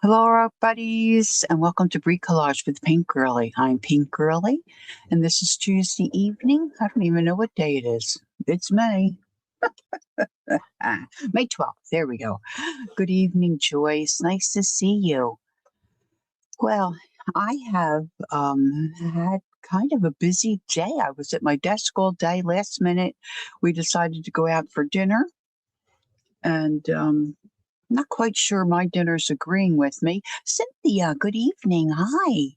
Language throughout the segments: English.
Hello, rock buddies, and welcome to Brie Collage with Pink Girly. I'm Pink Girly, and this is Tuesday evening. I don't even know what day it is. It's May. May 12th. There we go. Good evening, Joyce. Nice to see you. Well, I have had kind of a busy day. I was at my desk all day. Last minute, we decided to go out for dinner, and not quite sure my dinner's agreeing with me. Cynthia, good evening. Hi.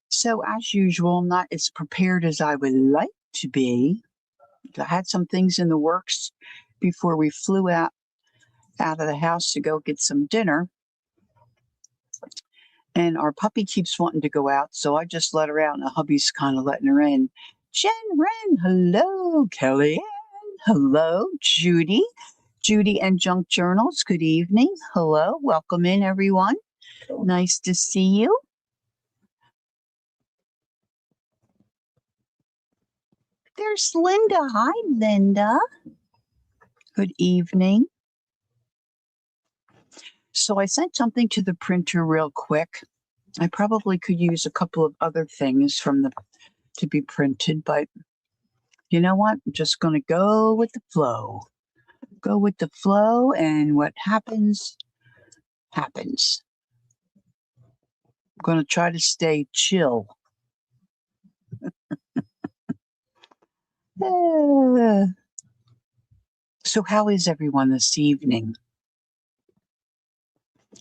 So, as usual, I'm not as prepared as I would like to be. I had some things in the works before we flew out of the house to go get some dinner. And our puppy keeps wanting to go out, so I just let her out, and the hubby's kind of letting her in. Jen Wren, hello. Kellyanne, hello. Judy and Junk Journals, good evening. Hello, welcome in, everyone. Nice to see you. There's Linda. Hi, Linda. Good evening. So I sent something to the printer real quick. I probably could use a couple of other things to be printed, but you know what? I'm just going to go with the flow. Go with the flow, and what happens, happens. I'm going to try to stay chill. So how is everyone this evening?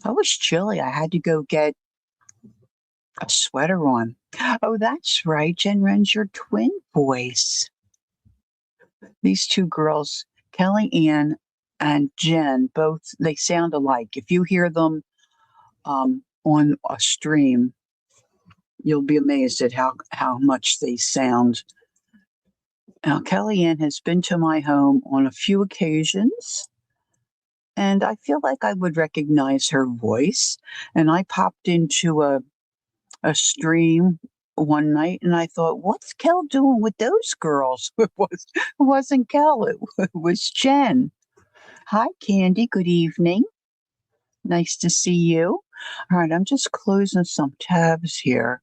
I was chilly. I had to go get a sweater on. Oh, that's right. Jen Wren's your twin voice. These two girls, Kellyanne and Jen, both, they sound alike. If you hear them on a stream, you'll be amazed at how much they sound. Now, Kellyanne has been to my home on a few occasions, and I feel like I would recognize her voice. And I popped into a stream one night, and I thought, what's Kel doing with those girls? It wasn't Kel, it was Jen. Hi, Candy. Good evening. Nice to see you. All right, I'm just closing some tabs here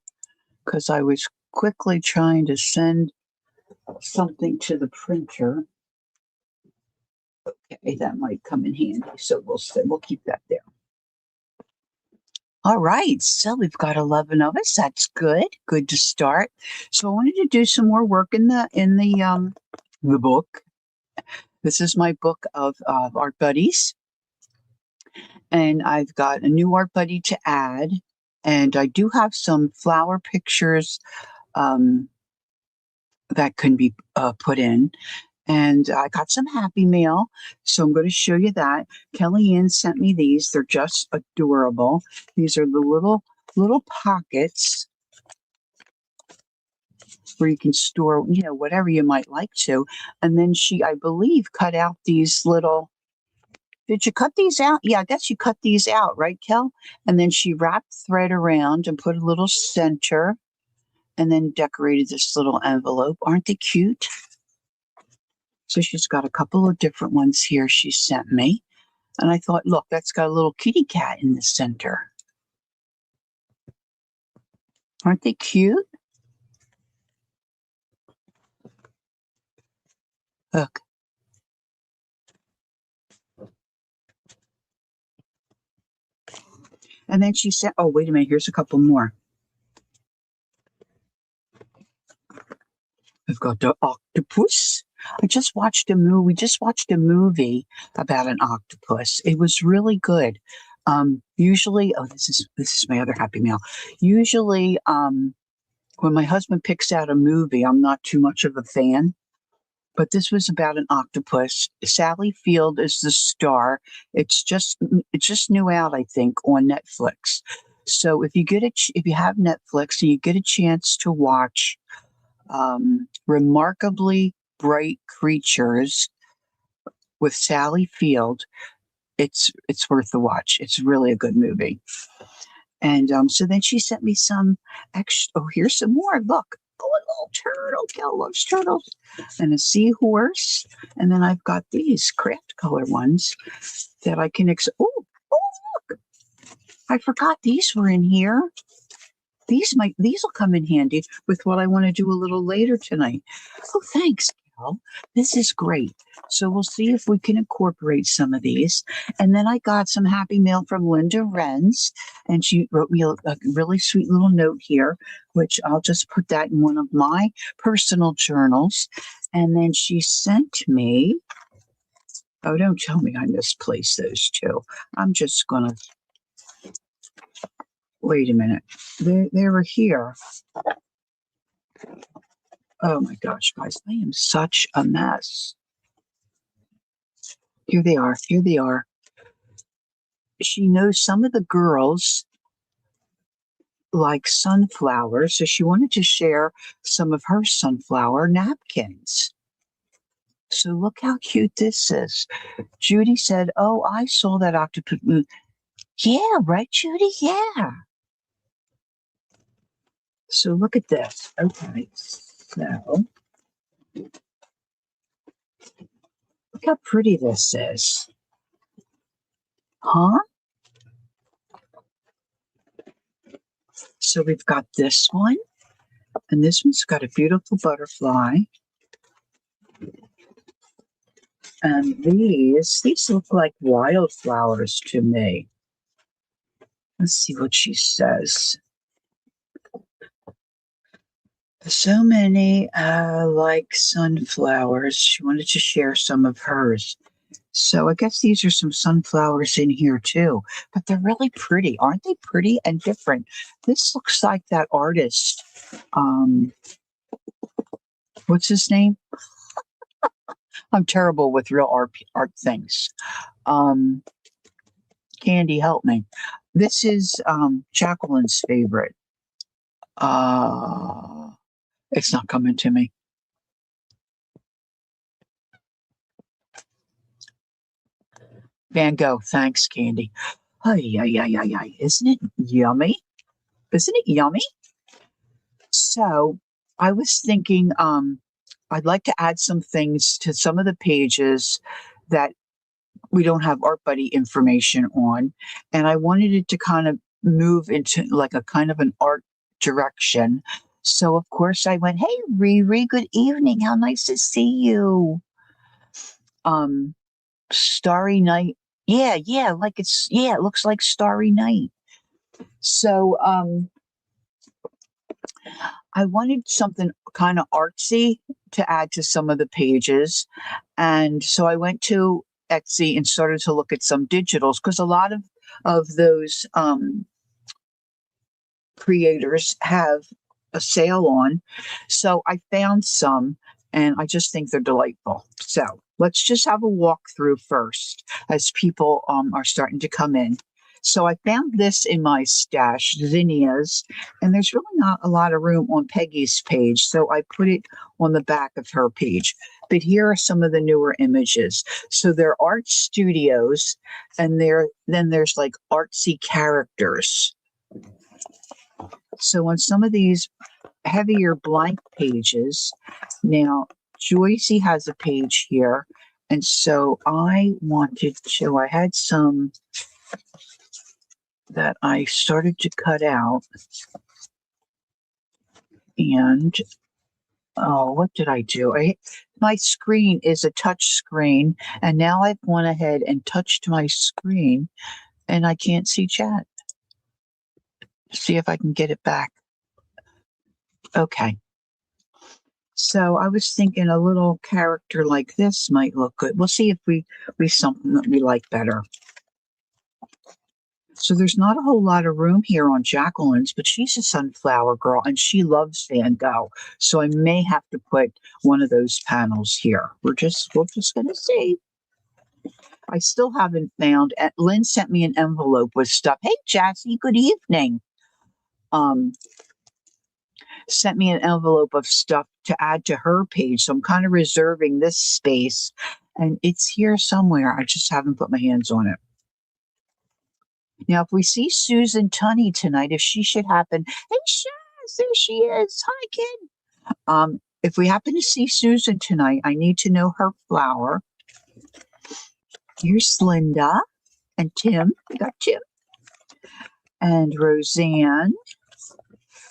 because I was quickly trying to send something to the printer. Okay, that might come in handy, so we'll keep that there. All right, so we've got 11 of us. That's good. Good to start. So I wanted to do some more work in the book. This is my book of art buddies, and I've got a new art buddy to add, and I do have some flower pictures that can be put in. And I got some Happy Mail, so I'm going to show you that. Kellyanne sent me these. They're just adorable. These are the little pockets where you can store, whatever you might like to. And then she, I believe, cut out these little. Did you cut these out? Yeah, I guess you cut these out, right, Kel? And then she wrapped thread around and put a little center, and then decorated this little envelope. Aren't they cute? So she's got a couple of different ones here she sent me. And I thought, look, that's got a little kitty cat in the center. Aren't they cute? Look. And then she said, oh, wait a minute, here's a couple more. I've got the octopus. We just watched a movie about an octopus. It was really good. Usually, this is my other Happy Mail. Usually, when my husband picks out a movie, I'm not too much of a fan. But this was about an octopus. Sally Field is the star. It's just new out, I think, on Netflix. So if you have Netflix and you get a chance to watch Remarkably Bright Creatures with Sally Field, it's worth the watch. It's really a good movie. And so then she sent me some extra. Oh, here's some more. Look, Oh, a little turtle. Kel loves turtles. And a seahorse. And then I've got these craft color ones that I can oh, look. I forgot these were in here. These will come in handy with what I want to do a little later tonight. Oh, thanks, Cal. This is great. So we'll see if we can incorporate some of these. And then I got some happy mail from Linda Renz, and she wrote me a really sweet little note here, which I'll just put that in one of my personal journals. And then she sent me. Oh, don't tell me I misplaced those two. I'm just gonna wait a minute. They were here. Oh my gosh, guys, I am such a mess. Here they are. Here they are. She knows some of the girls like sunflowers, so she wanted to share some of her sunflower napkins. So look how cute this is. Judy said, "Oh, I saw that octopus." Yeah, right, Judy? Yeah. So look at this. Okay, so look how pretty this is. Huh? So we've got this one, and this one's got a beautiful butterfly. And these look like wildflowers to me. Let's see what she says. So many like sunflowers. She wanted to share some of hers. So I guess these are some sunflowers in here too. But they're really pretty. Aren't they pretty and different? This looks like that artist. What's his name? I'm terrible with real art things. Candy, help me. This is Jacqueline's favorite. It's not coming to me. Van Gogh, thanks, Candy. Ay, ay, ay, ay, ay. Isn't it yummy? Isn't it yummy? So I was thinking I'd like to add some things to some of the pages that we don't have Art Buddy information on. And I wanted it to kind of move into like a kind of an art direction. So of course I went, "Hey Riri, good evening. How nice to see you." Starry Night. Yeah, it looks like Starry Night. So I wanted something kind of artsy to add to some of the pages. And so I went to Etsy and started to look at some digitals because a lot of those creators have a sale on. So I found some and I just think they're delightful. So let's just have a walkthrough first as people are starting to come in. So I found this in my stash, zinnias, and there's really not a lot of room on Peggy's page, so I put it on the back of her page. But here are some of the newer images. So they're art studios, and then there's like artsy characters. So on some of these heavier blank pages, now Joycey has a page here, and so I had some that I started to cut out, and what did I do? My screen is a touch screen, and now I've gone ahead and touched my screen, and I can't see chat. See if I can get it back. Okay. So I was thinking a little character like this might look good. We'll see if we something that we like better. So there's not a whole lot of room here on Jacqueline's, but she's a sunflower girl and she loves Van Gogh. So I may have to put one of those panels here. We're just gonna see. I still haven't found. Lynn sent me an envelope with stuff. Hey, Jassy, good evening. Sent me an envelope of stuff to add to her page. So I'm kind of reserving this space, and it's here somewhere. I just haven't put my hands on it. Now, if we see Susan Tunney tonight, if she should happen, hey, Shaz, there she is. Hi, kid. If we happen to see Susan tonight, I need to know her flower. Here's Linda and Tim. We got Tim and Roseanne.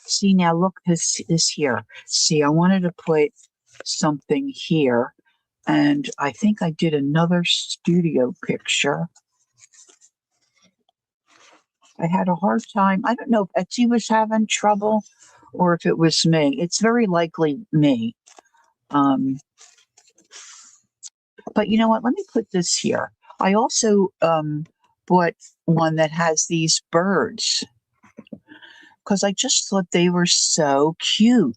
See, now look, this here. See, I wanted to put something here, and I think I did another studio picture. I had a hard time. I don't know if Etsy was having trouble or if it was me. It's very likely me. But you know what? Let me put this here. I also bought one that has these birds because I just thought they were so cute.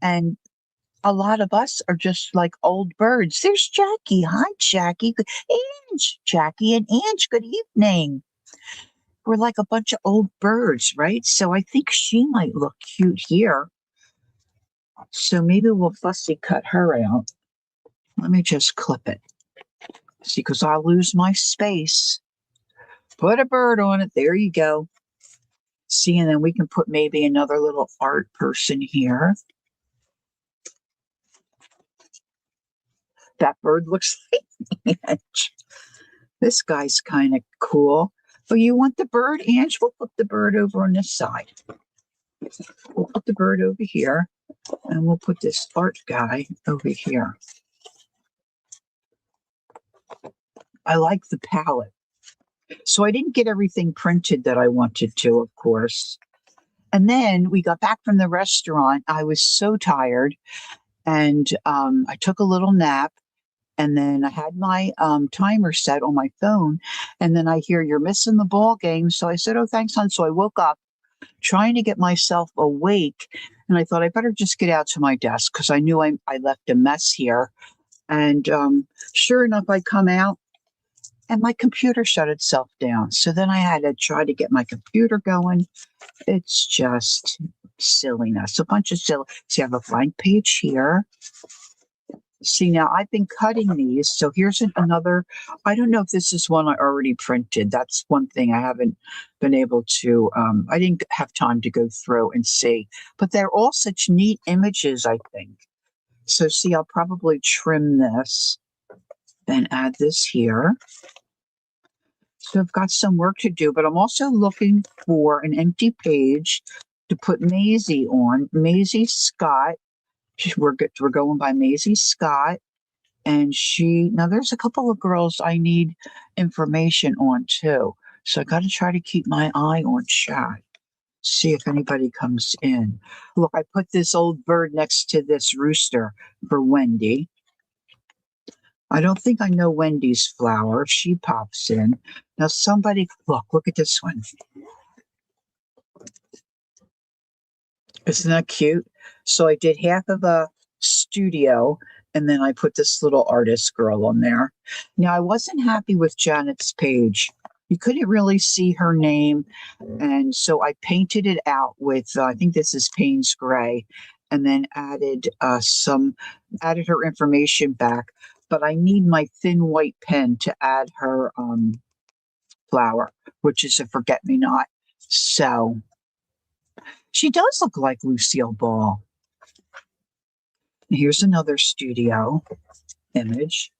And a lot of us are just like old birds. There's Jackie. Hi, Jackie. Ange. Jackie and Ange, good evening. We're like a bunch of old birds, right? So I think she might look cute here. So maybe we'll fussy cut her out. Let me just clip it. See, because I'll lose my space. Put a bird on it. There you go. See, and then we can put maybe another little art person here. That bird looks like Ange. This guy's kind of cool. Oh, you want the bird, Ange? We'll put the bird over on this side. We'll put the bird over here, and we'll put this art guy over here. I like the palette. So I didn't get everything printed that I wanted to, of course. And then we got back from the restaurant. I was so tired, and I took a little nap. And then I had my timer set on my phone. And then I hear you're missing the ball game. So I said, oh, thanks, hon. So I woke up trying to get myself awake. And I thought I better just get out to my desk because I knew I left a mess here. And sure enough, I come out and my computer shut itself down. So then I had to try to get my computer going. It's just silliness, a bunch of silly. See, I have a blank page here. See, now I've been cutting these. So here's another. I don't know if this is one I already printed. That's one thing I haven't been able to. I didn't have time to go through and see. But they're all such neat images, I think. So see, I'll probably trim this and add this here. So I've got some work to do, but I'm also looking for an empty page to put Maisie on. Maisie Scott. We're going by Maisie Scott, and now there's a couple of girls I need information on too. So I got to try to keep my eye on chat, see if anybody comes in. Look, I put this old bird next to this rooster for Wendy. I don't think I know Wendy's flower. If she pops in. Now somebody, look at this one. Isn't that cute? So I did half of a studio, and then I put this little artist girl on there. Now, I wasn't happy with Janet's page. You couldn't really see her name, and so I painted it out with, I think this is Payne's Gray, and then added her information back. But I need my thin white pen to add her flower, which is a forget-me-not. So she does look like Lucille Ball. Here's another studio image.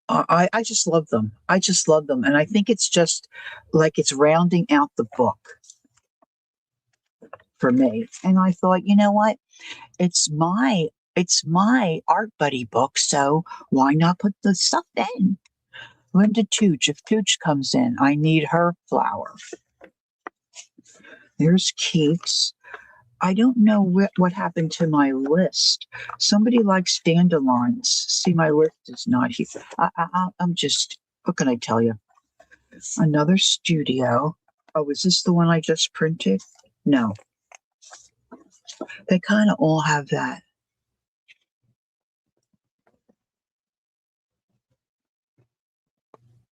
I just love them. I just love them. And I think it's just like it's rounding out the book for me. And I thought, you know what? It's my Art Buddy book, so why not put the stuff in? Linda Tooch, if Tooch comes in, I need her flower. There's Keats. I don't know what happened to my list. Somebody likes dandelions. See, my list is not here. I'm just, what can I tell you? Another studio. Oh, is this the one I just printed? No. They kind of all have that.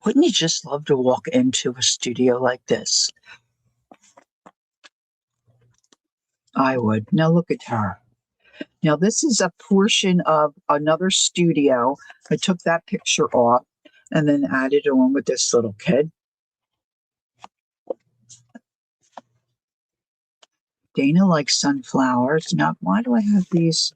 Wouldn't you just love to walk into a studio like this? I would. Now look at her. Now this is a portion of another studio. I took that picture off and then added on with this little kid. Dana likes sunflowers. Now, why do I have these?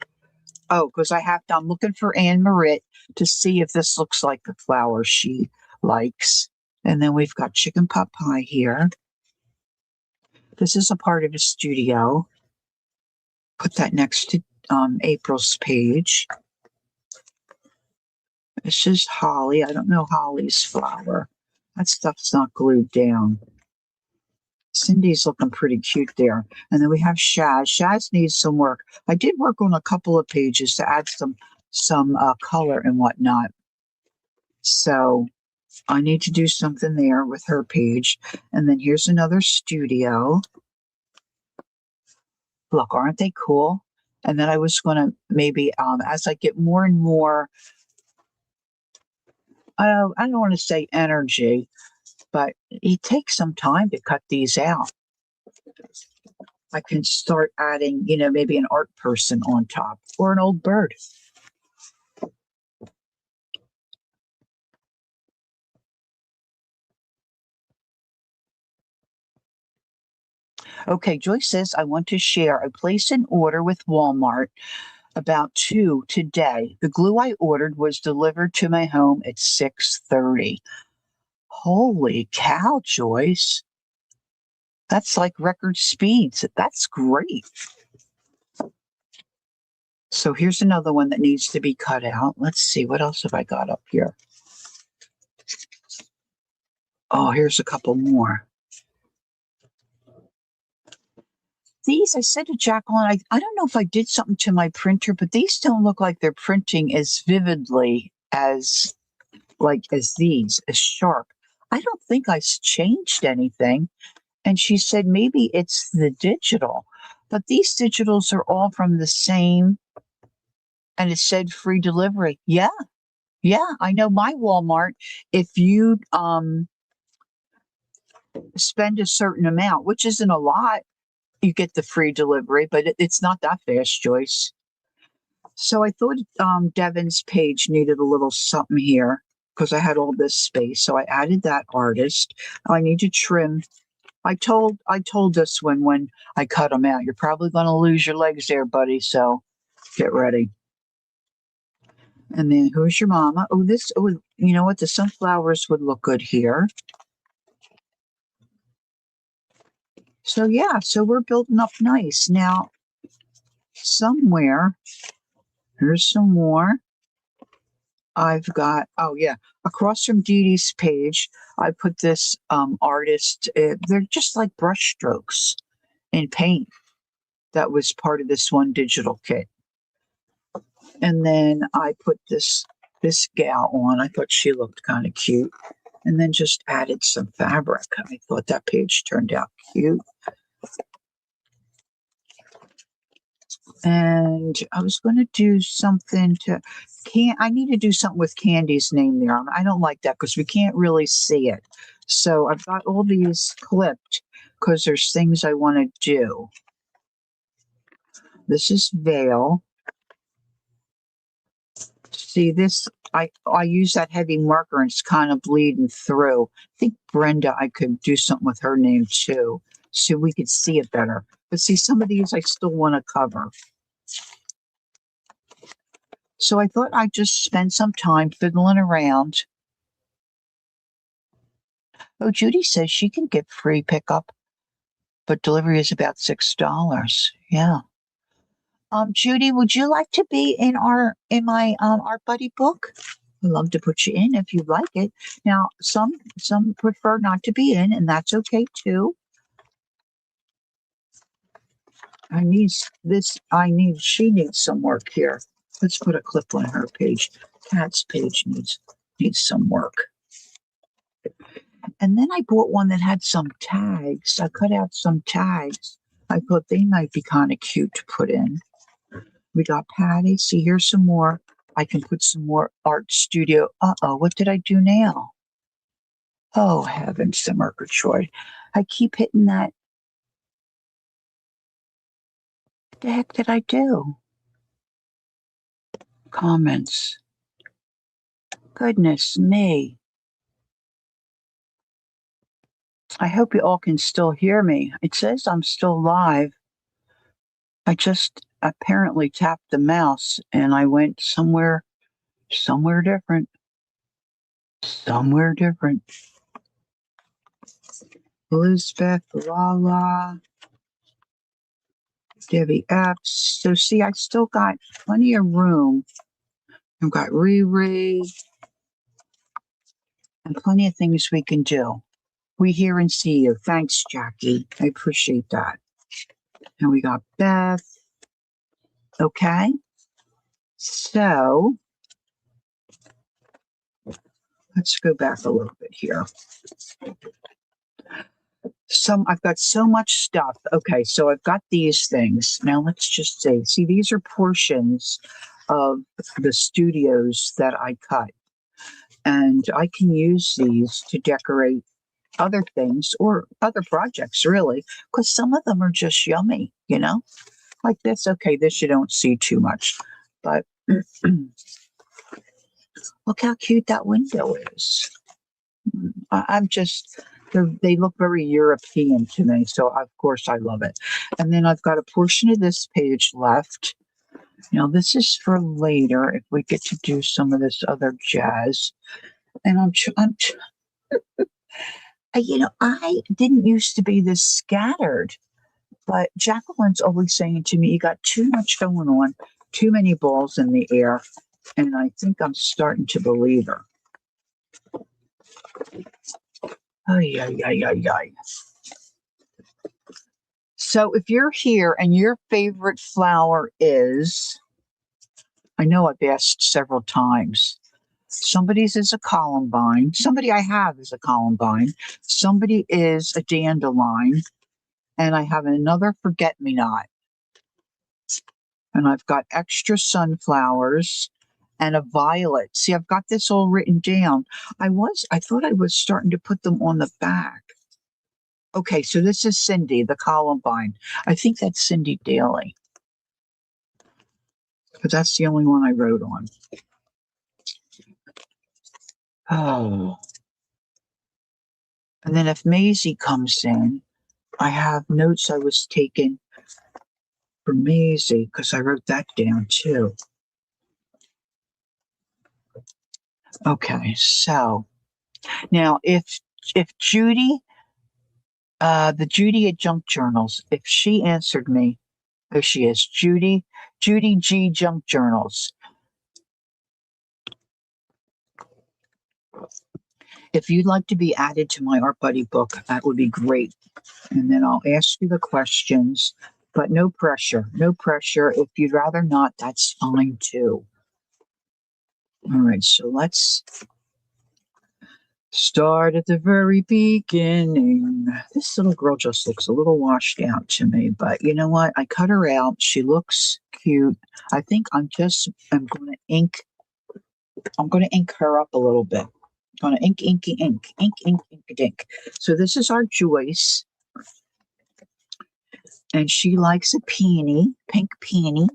Oh, because I'm looking for Anne Marit to see if this looks like the flower she likes. And then we've got chicken pot pie here. This is a part of the studio. Put that next to April's page. This is Holly. I don't know Holly's flower. That stuff's not glued down. Cindy's looking pretty cute there. And then we have Shaz. Shaz needs some work. I did work on a couple of pages to add some color and whatnot. So I need to do something there with her page. And then here's another studio. Look, aren't they cool? And then I was going to maybe, as I get more and more, I don't want to say energy, but it takes some time to cut these out. I can start adding, maybe an art person on top or an old bird. Okay, Joyce says, I want to share. I placed an order with Walmart about 2 today. The glue I ordered was delivered to my home at 6:30. Holy cow, Joyce. That's like record speeds. That's great. So here's another one that needs to be cut out. Let's see, what else have I got up here? Oh, here's a couple more. These, I said to Jacqueline, I don't know if I did something to my printer, but these don't look like they're printing as vividly as these, as sharp. I don't think I changed anything. And she said, maybe it's the digital, but these digitals are all from the same, and it said free delivery. Yeah. I know my Walmart, if you spend a certain amount, which isn't a lot, you get the free delivery, but it's not that fast, Joyce. So I thought Devin's page needed a little something here because I had all this space. So I added that artist. I need to trim. I told this one when I cut them out, you're probably going to lose your legs there, buddy. So get ready. And then who's your mama? Oh, you know what? The sunflowers would look good here. So yeah, so we're building up nice. Now, somewhere, here's some more. I've got, oh yeah, across from Dee Dee's page, I put this artist. They're just like brush strokes in paint. That was part of this one digital kit. And then I put this gal on. I thought she looked kind of cute. And then just added some fabric. I thought that page turned out cute. And I was going to do something I need to do something with Candy's name there. I don't like that because we can't really see it. So I've got all these clipped because there's things I want to do. This is Vale. See this, I use that heavy marker and it's kind of bleeding through. I think Brenda, I could do something with her name too, so we could see it better. But see, some of these I still want to cover. So I thought I'd just spend some time fiddling around. Oh, Judy says she can get free pickup, but delivery is about $6. Yeah. Judy, would you like to be in my Art Buddy book? I'd love to put you in if you'd like it. Now, some prefer not to be in, and that's okay too. She needs some work here. Let's put a clip on her page. Kat's page needs some work. And then I bought one that had some tags. I cut out some tags. I thought they might be kind of cute to put in. We got Patty. See, here's some more. I can put some more art studio. Uh-oh, what did I do now? Oh, heavens, the Murgatroyd. I keep hitting that. What the heck did I do? Comments. Goodness me. I hope you all can still hear me. It says I'm still live. I just apparently tapped the mouse and I went somewhere different. Somewhere different. Elizabeth, Lala, Debbie F. So see, I still got plenty of room. I've got Riri and plenty of things we can do. We hear and see you. Thanks, Jackie. I appreciate that. And we got Beth. Okay. So let's go back a little bit here. I've got so much stuff. Okay, so I've got these things. Now let's just say, see, these are portions of the studios that I cut. And I can use these to decorate other things or other projects, really, because some of them are just yummy, like this. Okay, this you don't see too much, but look how cute that window is. I'm just, they look very European to me, so of course I love it. And then I've got a portion of this page left. Now this is for later if we get to do some of this other jazz. And I didn't used to be this scattered, but Jacqueline's always saying to me, "You got too much going on, too many balls in the air," and I think I'm starting to believe her. Ay, ay, ay, ay, ay. So if you're here and your favorite flower is, I know I've asked several times, somebody's is a columbine, somebody I have is a columbine, somebody is a dandelion, and I have another forget-me-not. And I've got extra sunflowers and a violet. See, I've got this all written down. I thought I was starting to put them on the back. Okay, so this is Cindy, the columbine. I think that's Cindy Daly. But that's the only one I wrote on. Oh. And then if Maisie comes in, I have notes I was taking for Maisie because I wrote that down too. Okay, so now if Judy, the Judy at Junk Journals, if she answered me, there she is, Judy G Junk Journals. If you'd like to be added to my Art Buddy book, that would be great. And then I'll ask you the questions, but no pressure. No pressure. If you'd rather not, that's fine too. All right, so let's start at the very beginning. This little girl just looks a little washed out to me, but you know what? I cut her out. She looks cute. I think I'm going to ink her up a little bit. I'm going to ink. So this is our Joyce. And she likes a peony, pink peony.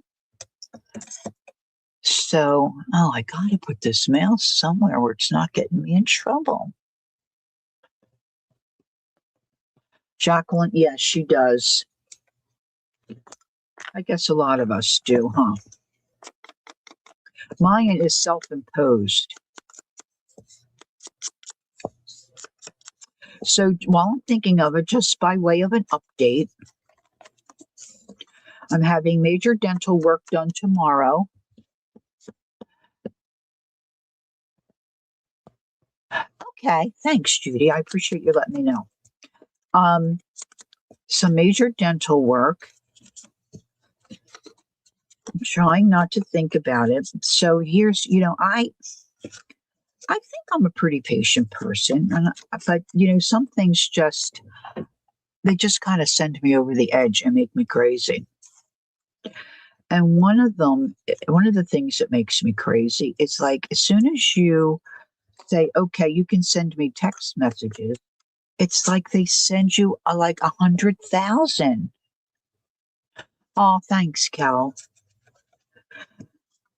So, I got to put this mail somewhere where it's not getting me in trouble. Jacqueline, yes, she does. I guess a lot of us do, huh? Mine is self-imposed. So while I'm thinking of it, just by way of an update, I'm having major dental work done tomorrow. Okay, thanks, Judy. I appreciate you letting me know. Some major dental work. I'm trying not to think about it. So here's, I think I'm a pretty patient person, but some things they just kind of send me over the edge and make me crazy. And one of the things that makes me crazy is like, as soon as you say, okay, you can send me text messages, it's like they send you like 100,000. Oh, thanks, Cal.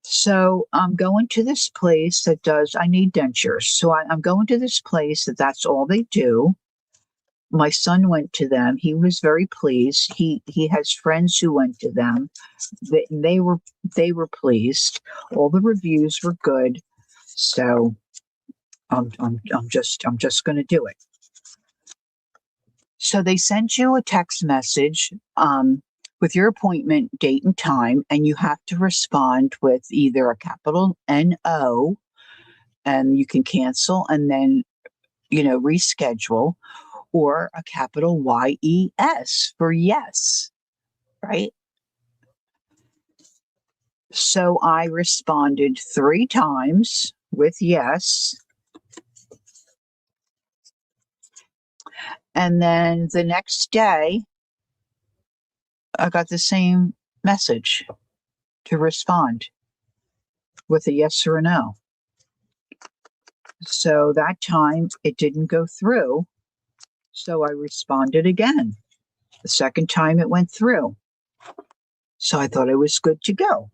So I'm going to this place I need dentures. So I'm going to this place that's all they do. my son went to them. He was very pleased. He has friends who went to them. They were pleased. All the reviews were good. So I'm just going to do it. So they send you a text message with your appointment date and time, and you have to respond with either a capital NO, and you can cancel and then reschedule, or a capital YES for yes, right? So I responded 3 times with yes. And then the next day, I got the same message to respond with a yes or a no. So that time it didn't go through. So I responded again. The second time it went through. So I thought I was good to go.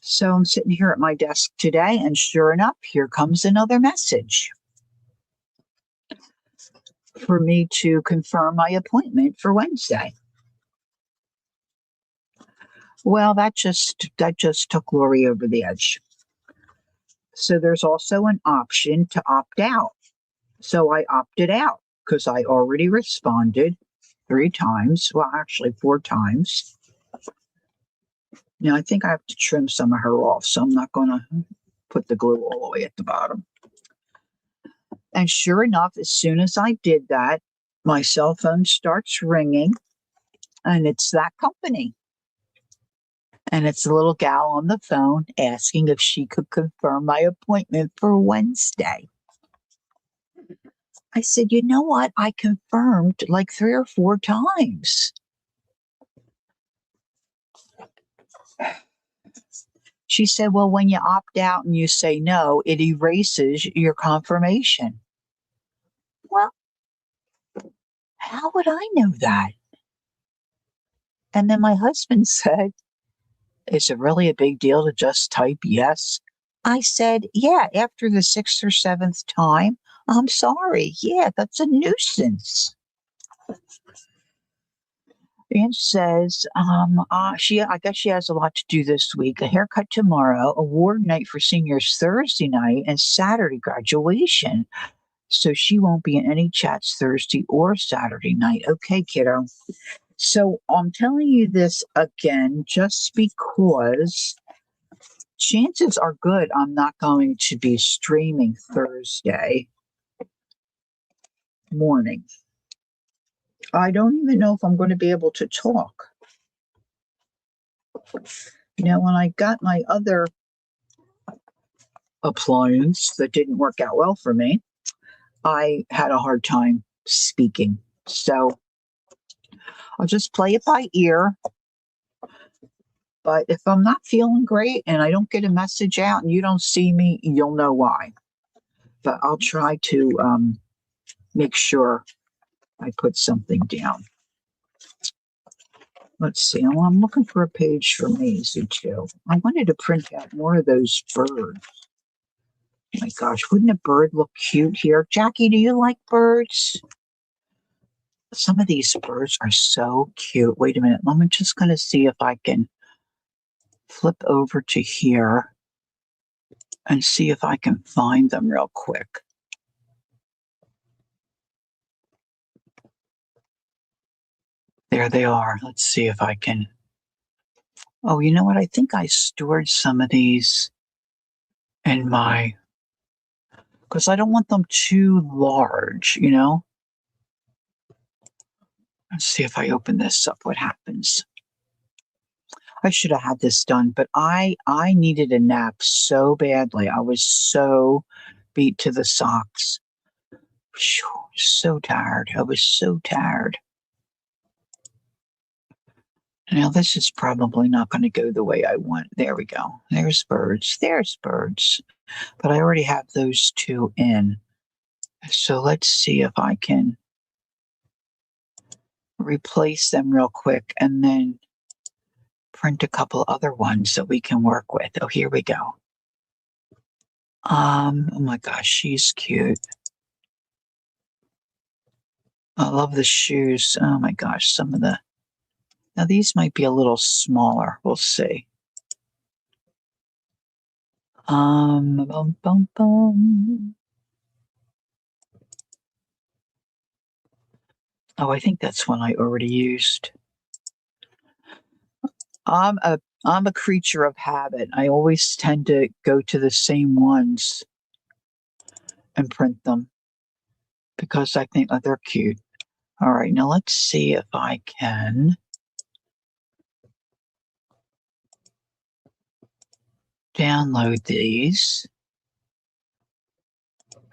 So I'm sitting here at my desk today, and sure enough, here comes another message for me to confirm my appointment for Wednesday. Well, that just took Lori over the edge. So there's also an option to opt out. So I opted out because I already responded 3 times. Well, actually 4 times. Now I think I have to trim some of her off, so I'm not going to put the glue all the way at the bottom. And sure enough, as soon as I did that, my cell phone starts ringing, and it's that company. And it's a little gal on the phone asking if she could confirm my appointment for Wednesday. I said, you know what? I confirmed like 3 or 4 times. She said, well, when you opt out and you say no, it erases your confirmation. Well, how would I know that? And then my husband said, is it really a big deal to just type yes? I said, yeah, after the 6th or 7th time, I'm sorry. Yeah, that's a nuisance. And says, I guess she has a lot to do this week. A haircut tomorrow, award night for seniors Thursday night, and Saturday graduation. So she won't be in any chats Thursday or Saturday night. Okay, kiddo. So I'm telling you this again just because chances are good I'm not going to be streaming Thursday morning. I don't even know if I'm going to be able to talk. When I got my other appliance that didn't work out well for me, I had a hard time speaking. So I'll just play it by ear. But if I'm not feeling great and I don't get a message out and you don't see me, you'll know why. But I'll try to make sure I put something down. Let's see. I'm looking for a page for Maisie, too. I wanted to print out more of those birds. Oh my gosh, wouldn't a bird look cute here? Jackie, do you like birds? Some of these birds are so cute. Wait a minute. I'm just going to see if I can flip over to here and see if I can find them real quick. There they are. Let's see if I can. Oh, you know what? I think I stored some of these in my, because I don't want them too large, Let's see if I open this up, what happens. I should have had this done, but I needed a nap so badly. I was so beat to the socks. Whew, so tired. I was so tired. Now, this is probably not going to go the way I want. There we go. There's birds. There's birds. But I already have those 2 in. So let's see if I can replace them real quick and then print a couple other ones that we can work with. Oh, here we go. Oh my gosh, she's cute. I love the shoes. Oh my gosh, now these might be a little smaller. We'll see. Bum, bum, bum. Oh, I think that's one I already used. I'm a creature of habit. I always tend to go to the same ones and print them because I think, oh, they're cute. All right, now let's see if I can download these,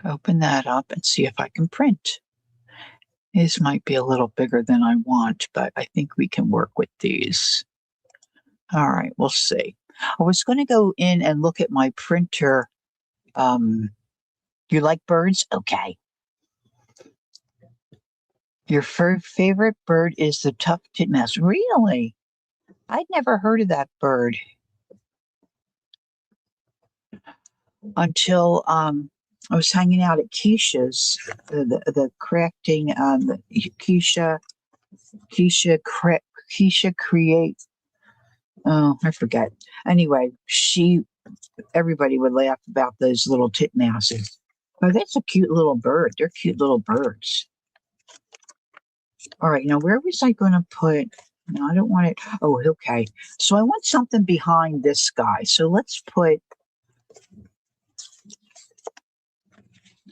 open that up, and see if I can print. These might be a little bigger than I want, but I think we can work with these. All right, we'll see. I was going to go in and look at my printer. You like birds? Okay. Your favorite bird is the tufted titmouse. Really? I'd never heard of that bird until I was hanging out at Keisha's, the crafting, Keisha create. Oh, I forget. Anyway, everybody would laugh about those little titmouses. Oh, that's a cute little bird. They're cute little birds. All right, now where was I going to put? No, I don't want it. Oh, okay. So I want something behind this guy. So let's put.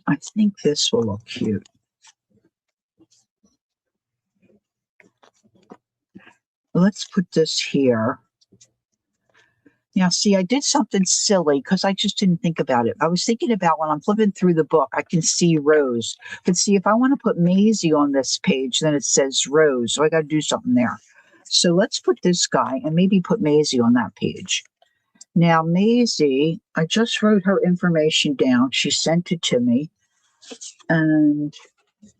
I think this will look cute. Let's put this here. Now, see, I did something silly because I just didn't think about it. I was thinking about when I'm flipping through the book, I can see Rose. But see, if I want to put Maisie on this page, then it says Rose. So I got to do something there. So let's put this guy and maybe put Maisie on that page. Now, Maisie, I just wrote her information down. She sent it to me. And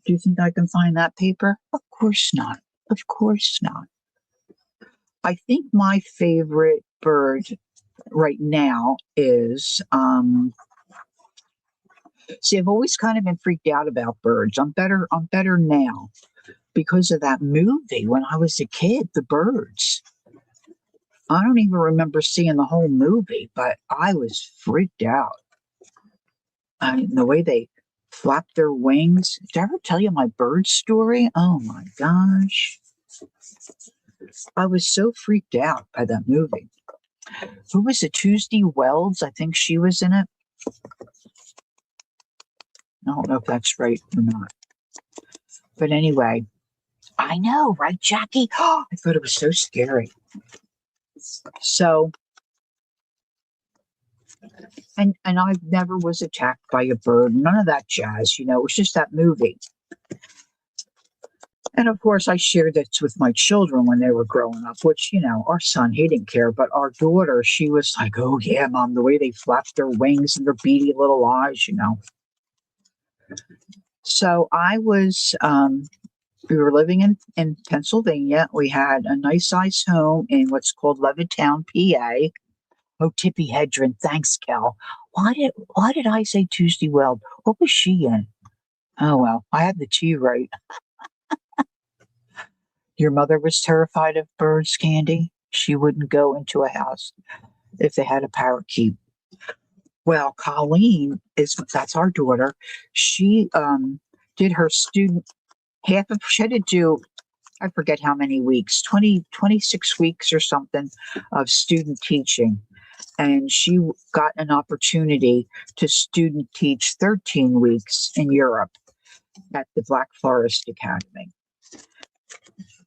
do you think I can find that paper? Of course not. Of course not. I think my favorite bird right now is see, I've always kind of been freaked out about birds. I'm better now because of that movie when I was a kid, The Birds. I don't even remember seeing the whole movie, but I was freaked out. The way they flap their wings. Did I ever tell you my bird story? Oh my gosh. I was so freaked out by that movie. Who was it? Tuesday Wells? I think she was in it. I don't know if that's right or not. But anyway, I know, right, Jackie? Oh, I thought it was so scary. So, and I never was attacked by a bird, none of that jazz, it was just that movie. And of course, I shared this with my children when they were growing up, which, our son, he didn't care. But our daughter, she was like, oh, yeah, Mom, the way they flap their wings and their beady little eyes. So we were living in Pennsylvania. We had a nice size home in what's called Levittown, PA. Oh, Tippi Hedren. Thanks, Kel. Why did I say Tuesday Weld? What was she in? Oh, well, I had the T right. Your mother was terrified of birds, Candy. She wouldn't go into a house if they had a parakeet. Well, Colleen that's our daughter. She did her student she had to do, I forget how many weeks, 26 weeks or something of student teaching. And she got an opportunity to student teach 13 weeks in Europe at the Black Forest Academy.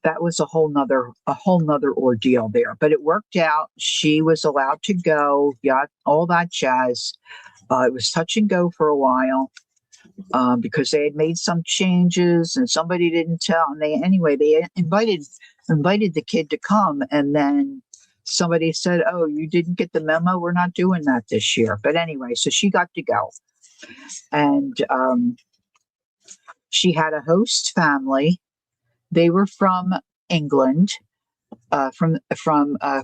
That was a whole nother ordeal there, but it worked out. She was allowed to go, all that jazz. It was touch and go for a while because they had made some changes and somebody didn't tell. And they invited the kid to come, and then somebody said, "Oh, you didn't get the memo. We're not doing that this year." But anyway, so she got to go, and she had a host family. They were from England, from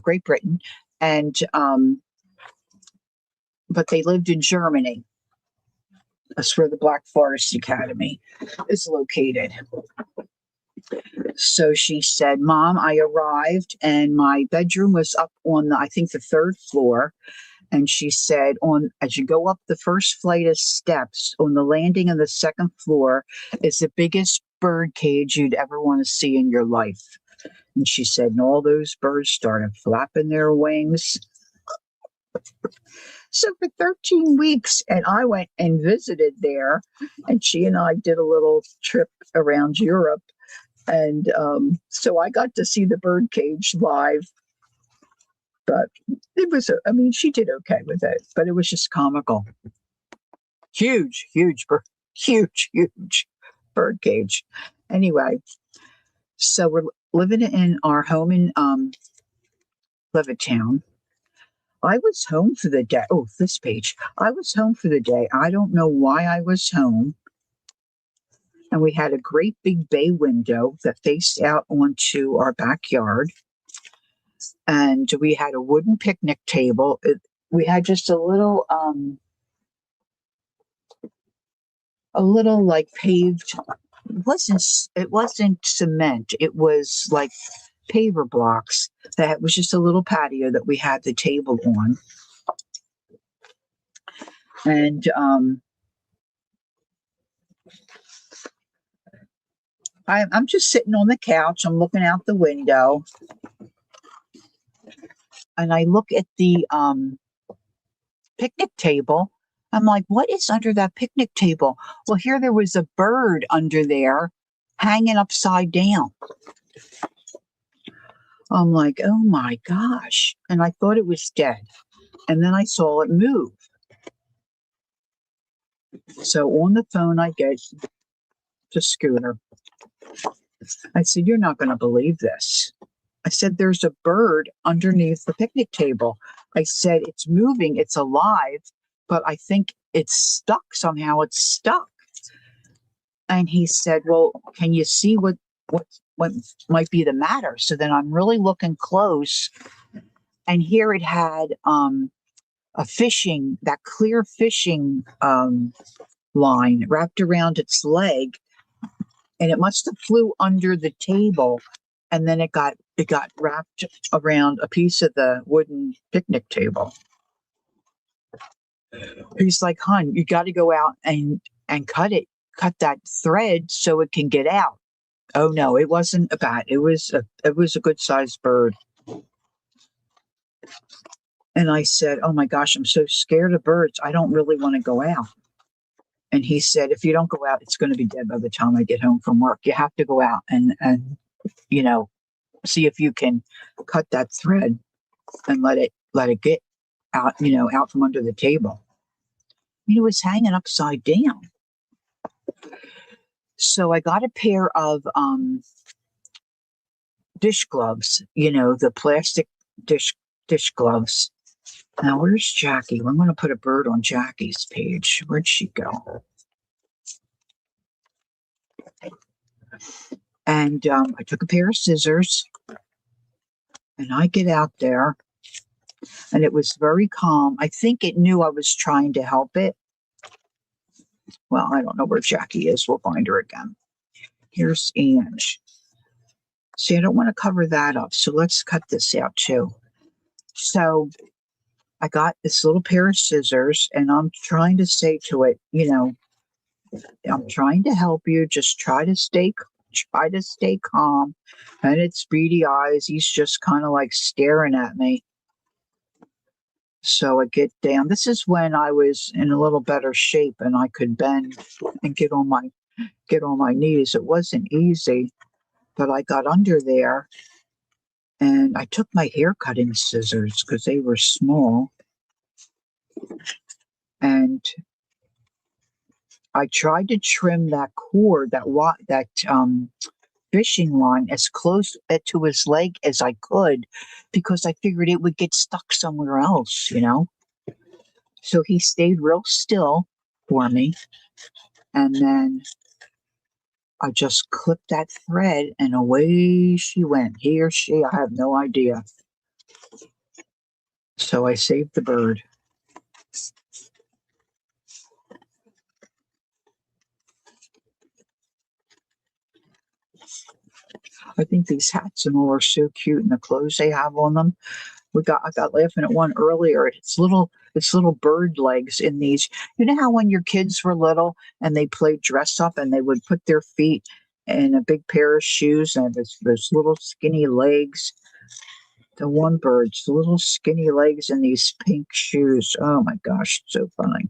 Great Britain, and but they lived in Germany. That's where the Black Forest Academy is located. So she said, Mom, I arrived and my bedroom was up on I think the third floor. And she said, as you go up the first flight of steps, on the landing on the second floor is the biggest bird cage you'd ever want to see in your life. And she said, and all those birds started flapping their wings. So for 13 weeks, and I went and visited there, and she and I did a little trip around Europe. And so I got to see the birdcage live, but it was, she did okay with it, but it was just comical. Huge, huge birdcage. Anyway, so we're living in our home in Levittown. I was home for the day. Oh, this page. I was home for the day. I don't know why I was home. And we had a great big bay window that faced out onto our backyard. And we had a wooden picnic table. We had just a little like paved. It wasn't cement. It was like paver blocks. That was just a little patio that we had the table on. And I'm just sitting on the couch. I'm looking out the window. And I look at the picnic table. I'm like, what is under that picnic table? Well, here there was a bird under there hanging upside down. I'm like, oh my gosh. And I thought it was dead. And then I saw it move. So on the phone, I get to Scooter. I said, you're not going to believe this. I said, there's a bird underneath the picnic table. I said, it's moving, it's alive, but I think it's stuck somehow. It's stuck. And he said, well, can you see what might be the matter? So then I'm really looking close. And here it had that clear fishing line wrapped around its leg. And it must have flew under the table. And then it got wrapped around a piece of the wooden picnic table. He's like, hon, you got to go out and cut that thread so it can get out. Oh no, it wasn't a bat. It was a good sized bird. And I said, oh my gosh, I'm so scared of birds. I don't really want to go out. And he said, if you don't go out, it's going to be dead by the time I get home from work. You have to go out and see if you can cut that thread and let it get out, out from under the table. It was hanging upside down. So I got a pair of dish gloves, the plastic dish gloves. Now, where's Jackie? I'm going to put a bird on Jackie's page. Where'd she go? And I took a pair of scissors, and I get out there, and it was very calm. I think it knew I was trying to help it. Well, I don't know where Jackie is. We'll find her again. Here's Ange. See, I don't want to cover that up, so let's cut this out too. So I got this little pair of scissors, and I'm trying to say to it, I'm trying to help you. Just try to stay calm. And its beady eyes, he's just kind of like staring at me. So I get down. This is when I was in a little better shape and I could bend and get on my knees. It wasn't easy, but I got under there and I took my hair cutting scissors because they were small. And I tried to trim that cord, that fishing line as close to his leg as I could, because I figured it would get stuck somewhere else, So he stayed real still for me. And then I just clipped that thread and away she went. He or she, I have no idea. So I saved the bird. I think these hats and all are so cute, and the clothes they have on them. I got laughing at one earlier. It's little bird legs in these. You know how when your kids were little and they played dress up and they would put their feet in a big pair of shoes and those little skinny legs. The one bird's the little skinny legs in these pink shoes. Oh my gosh, so funny.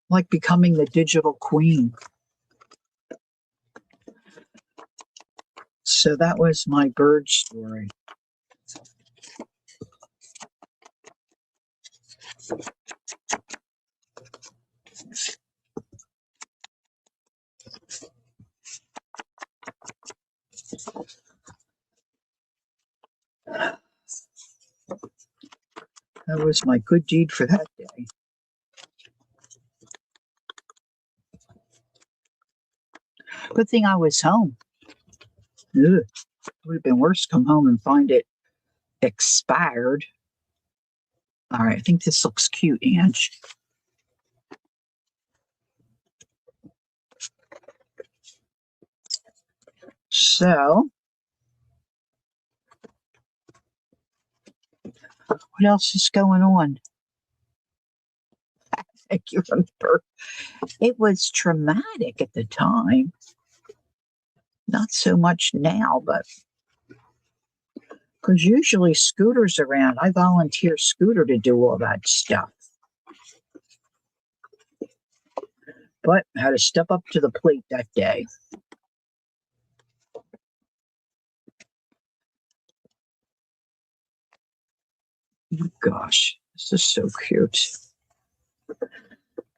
Like becoming the digital queen. So that was my bird story. That was my good deed for that day. Good thing I was home. Ugh, it would have been worse to come home and find it expired. All right, I think this looks cute, Ange. So, what else is going on? Thank you, remember. It was traumatic at the time. Not so much now, but because usually Scooter's around. I volunteer Scooter to do all that stuff. But I had to step up to the plate that day. Oh, gosh, this is so cute.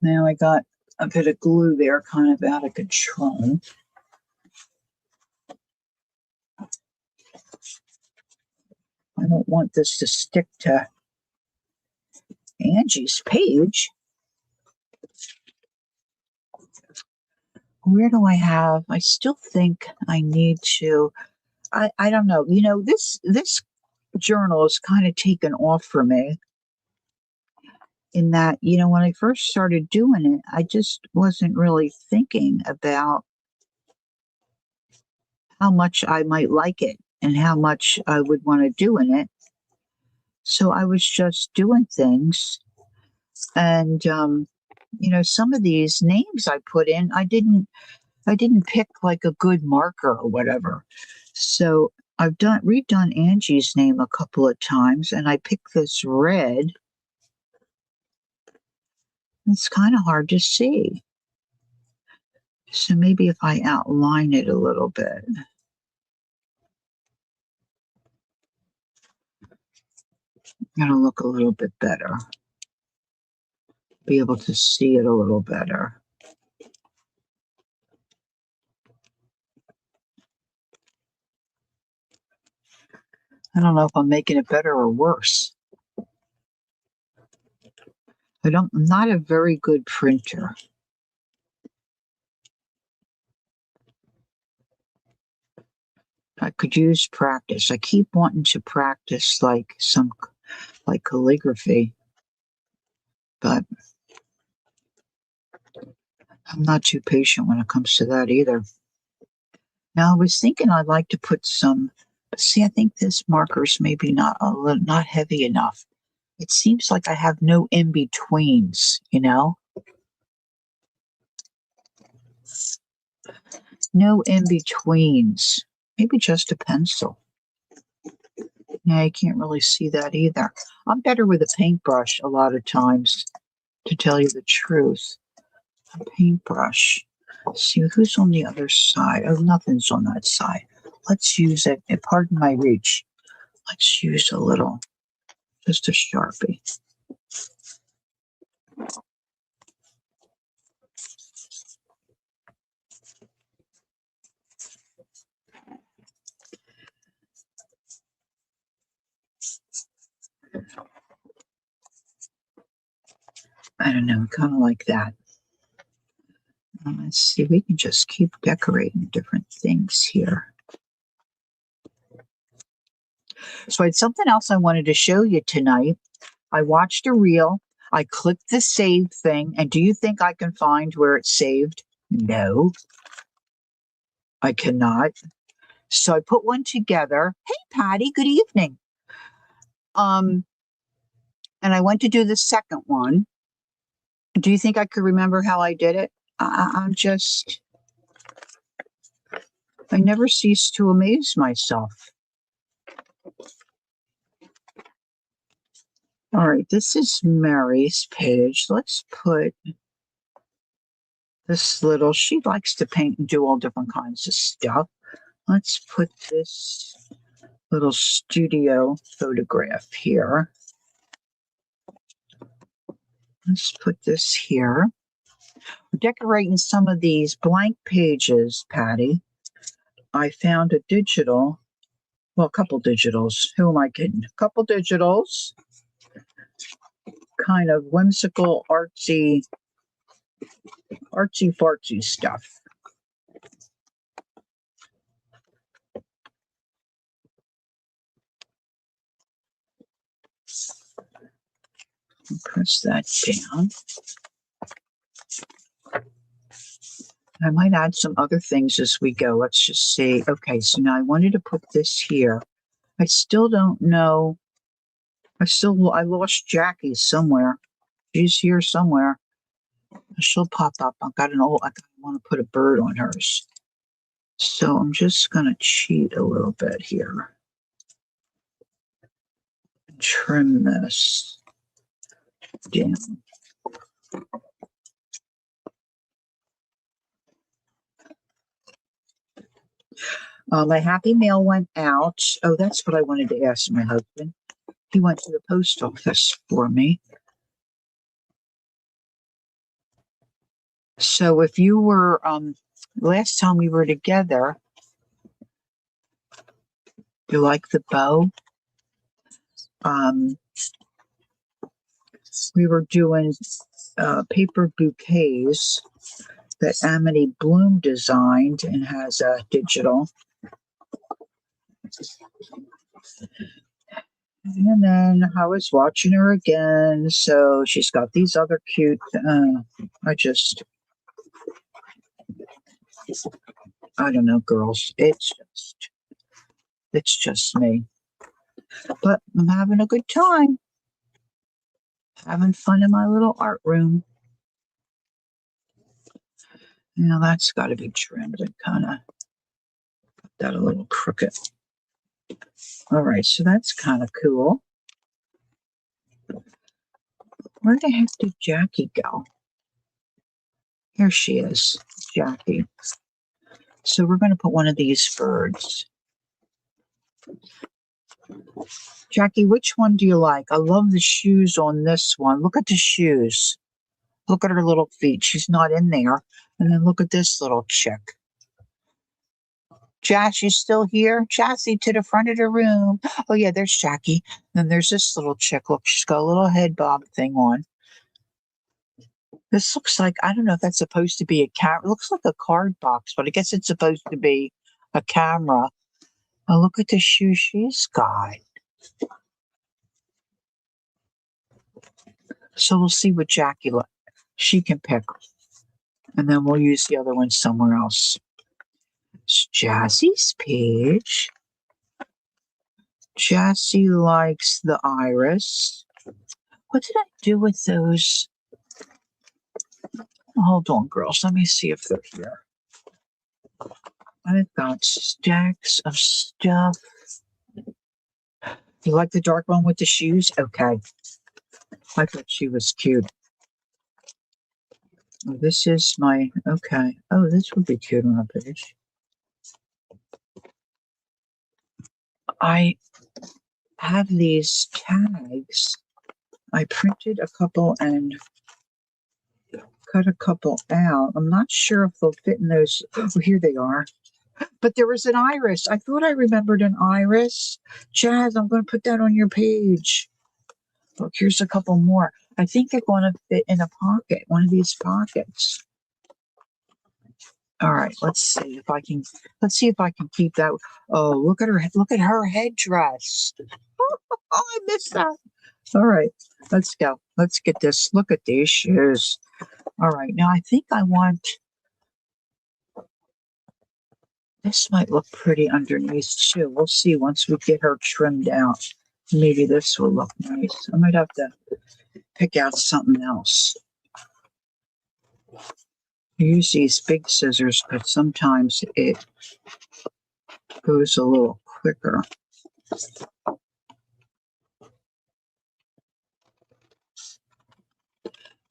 Now I got a bit of glue there, kind of out of control. I don't want this to stick to Angie's page. Where do I have? I still think I need to. I don't know. You know, this journal is kind of taken off for me. In that, you know, when I first started doing it, I just wasn't really thinking about how much I might like it and how much I would want to do in it. So I was just doing things. And, you know, some of these names I put in, I didn't pick like a good marker or whatever. So I've redone Angie's name a couple of times, and I picked this red. It's kind of hard to see. So maybe if I outline it a little bit. It'll look a little bit better. Be able to see it a little better. I don't know if I'm making it better or worse. I'm not a very good printer. I could use practice. I keep wanting to practice like calligraphy, but I'm not too patient when it comes to that either. Now I was thinking I'd like to put some. See, I think this marker's maybe not heavy enough. It seems like I have no in betweens, you know. No in betweens. Maybe just a pencil. Yeah, you can't really see that either. I'm better with a paintbrush a lot of times, to tell you the truth. A paintbrush. See who's on the other side. Oh, nothing's on that side. Let's use it. Pardon my reach. Let's use a little, just a Sharpie. I don't know, kind of like that. Let's see, we can just keep decorating different things here. So I had something else I wanted to show you tonight. I watched a reel I clicked the save thing, and do you think I can find where it's saved? No, I cannot. So I put one together. Hey, Patty, good evening. And I went to do the second one. Do you think I could remember how I did it? I never cease to amaze myself. All right, this is Mary's page. Let's put this little, she likes to paint and do all different kinds of stuff. Let's put this little studio photograph here. Let's put this here. We're decorating some of these blank pages, Patty. I found a digital, well, a couple digitals. Who am I kidding? A couple digitals. Kind of whimsical, artsy fartsy stuff. Press that down. I might add some other things as we go. Let's just see. Okay, so now I wanted to put this here. I still don't know. I lost Jackie somewhere. She's here somewhere. She'll pop up. I want to put a bird on hers. So I'm just going to cheat a little bit here. Trim this down. My happy mail went out. Oh, that's what I wanted to ask my husband. He went to the post office for me. So if you were, last time we were together, you like the bow? We were doing paper bouquets that AmityBloom designed and has digital. And then I was watching her again. So she's got these other cute, I don't know, girls. It's just me. But I'm having a good time. Having fun in my little art room. Now that's got to be trimmed and kind of got that a little crooked. All right, so that's kind of cool. Where the heck did Jackie go? Here she is, Jackie. So we're going to put one of these birds. Jackie, which one do you like? I love the shoes on this one. Look at the shoes. Look at her little feet. She's not in there. And then look at this little chick. Jash, you still here? Chassie, to the front of the room. Oh, yeah, there's Jackie. Then there's this little chick. Look, she's got a little head bob thing on. This looks like, I don't know if that's supposed to be a camera. It looks like a card box, but I guess it's supposed to be a camera. Oh, look at the shoes she's got. So we'll see what Jackie she can pick. And then we'll use the other one somewhere else. It's Jassie's page. Jassie likes the iris. What did I do with those? Hold on, girls. Let me see if they're here. I've got stacks of stuff. You like the dark one with the shoes? Okay. I thought she was cute. Oh, this is my, okay. Oh, this would be cute on a page. I have these tags. I printed a couple and cut a couple out. I'm not sure if they'll fit in those. Oh, here they are. But there was an iris. I thought I remembered an iris. Jazz, I'm going to put that on your page. Look, here's a couple more. I think they're going to fit in a pocket, one of these pockets. All right, let's see if I can keep that. Oh, look at her headdress. Oh, I missed that. All right, let's go. Let's get this. Look at these shoes. All right, now I think I want, this might look pretty underneath too. We'll see once we get her trimmed out. Maybe this will look nice. I might have to pick out something else. I use these big scissors, but sometimes it goes a little quicker.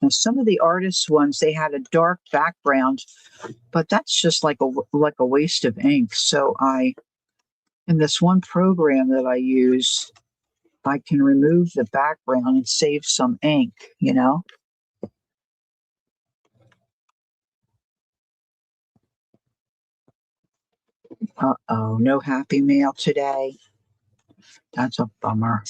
Now, some of the artist ones, they had a dark background, but that's just like a waste of ink. So in this one program that I use, I can remove the background and save some ink, you know? Uh-oh, no happy mail today. That's a bummer.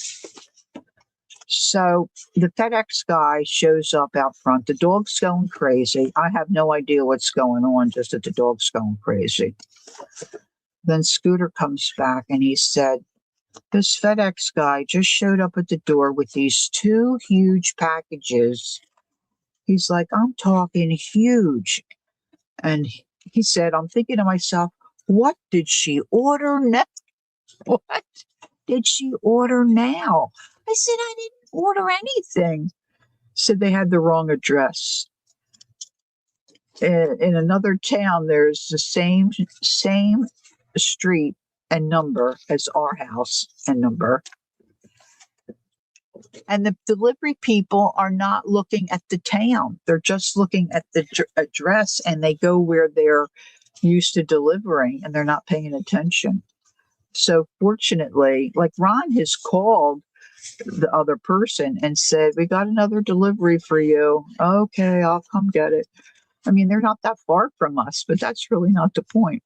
So the FedEx guy shows up out front. The dog's going crazy. I have no idea what's going on, just that the dog's going crazy. Then Scooter comes back and he said, this FedEx guy just showed up at the door with these two huge packages. He's like, I'm talking huge. And he said, I'm thinking to myself, what did she order now? What did she order now? I said, I didn't order anything. Said they had the wrong address. In another town, there's the same street and number as our house and number. And the delivery people are not looking at the town. They're just looking at the address, and they go where they're used to delivering, and they're not paying attention. So fortunately, like Ron has called the other person and said, we got another delivery for you. Okay, I'll come get it. I mean, they're not that far from us, but that's really not the point.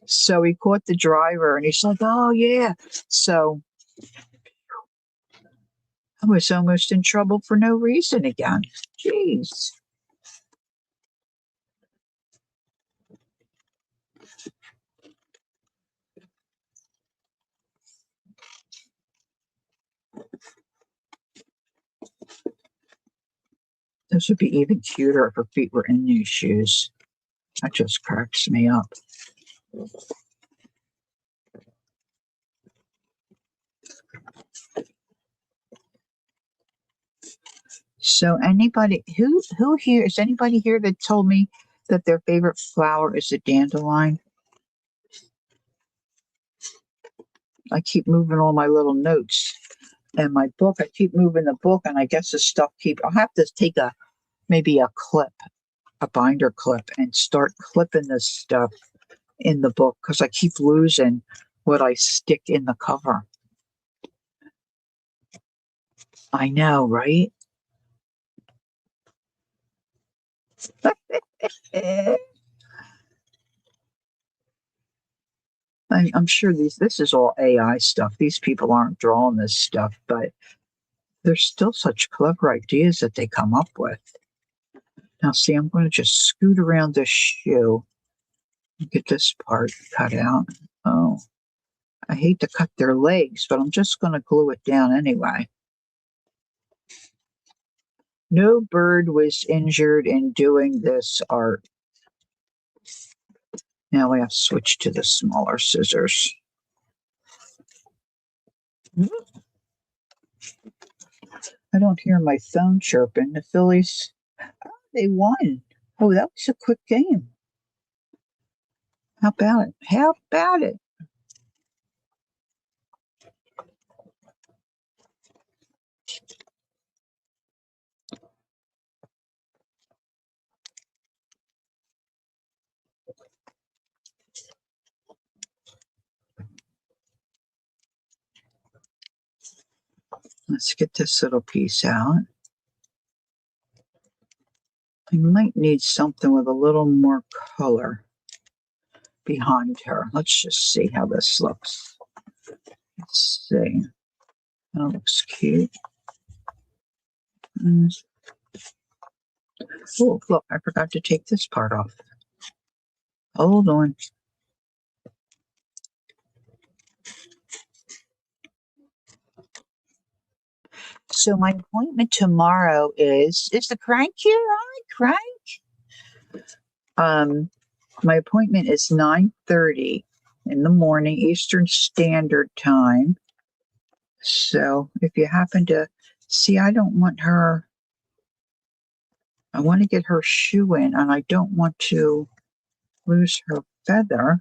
So he caught the driver and he's like, oh, yeah. So I was almost in trouble for no reason again. Jeez. This would be even cuter if her feet were in these shoes. That just cracks me up. So anybody who here is anybody here that told me that their favorite flower is a dandelion? I keep moving all my little notes and my book. I keep moving the book, and I guess the stuff I'll have to take maybe a clip, a binder clip, and start clipping this stuff in the book because I keep losing what I stick in the cover. I know, right? I'm sure this is all AI stuff. These people aren't drawing this stuff, but there's still such clever ideas that they come up with. Now, see, I'm going to just scoot around this shoe and get this part cut out. Oh, I hate to cut their legs, but I'm just going to glue it down anyway. No bird was injured in doing this art. Now we have to switch to the smaller scissors. I don't hear my phone chirping. The Phillies, they won. Oh, that was a quick game. How about it? How about it? Let's get this little piece out. I might need something with a little more color behind her. Let's just see how this looks. Let's see. That looks cute. Oh, look, I forgot to take this part off. Hold on. So my appointment tomorrow is the Crank here? Hi, Crank. My appointment is 9:30 in the morning, Eastern Standard Time. So if you happen to see, I don't want her. I want to get her shoe in, and I don't want to lose her feather.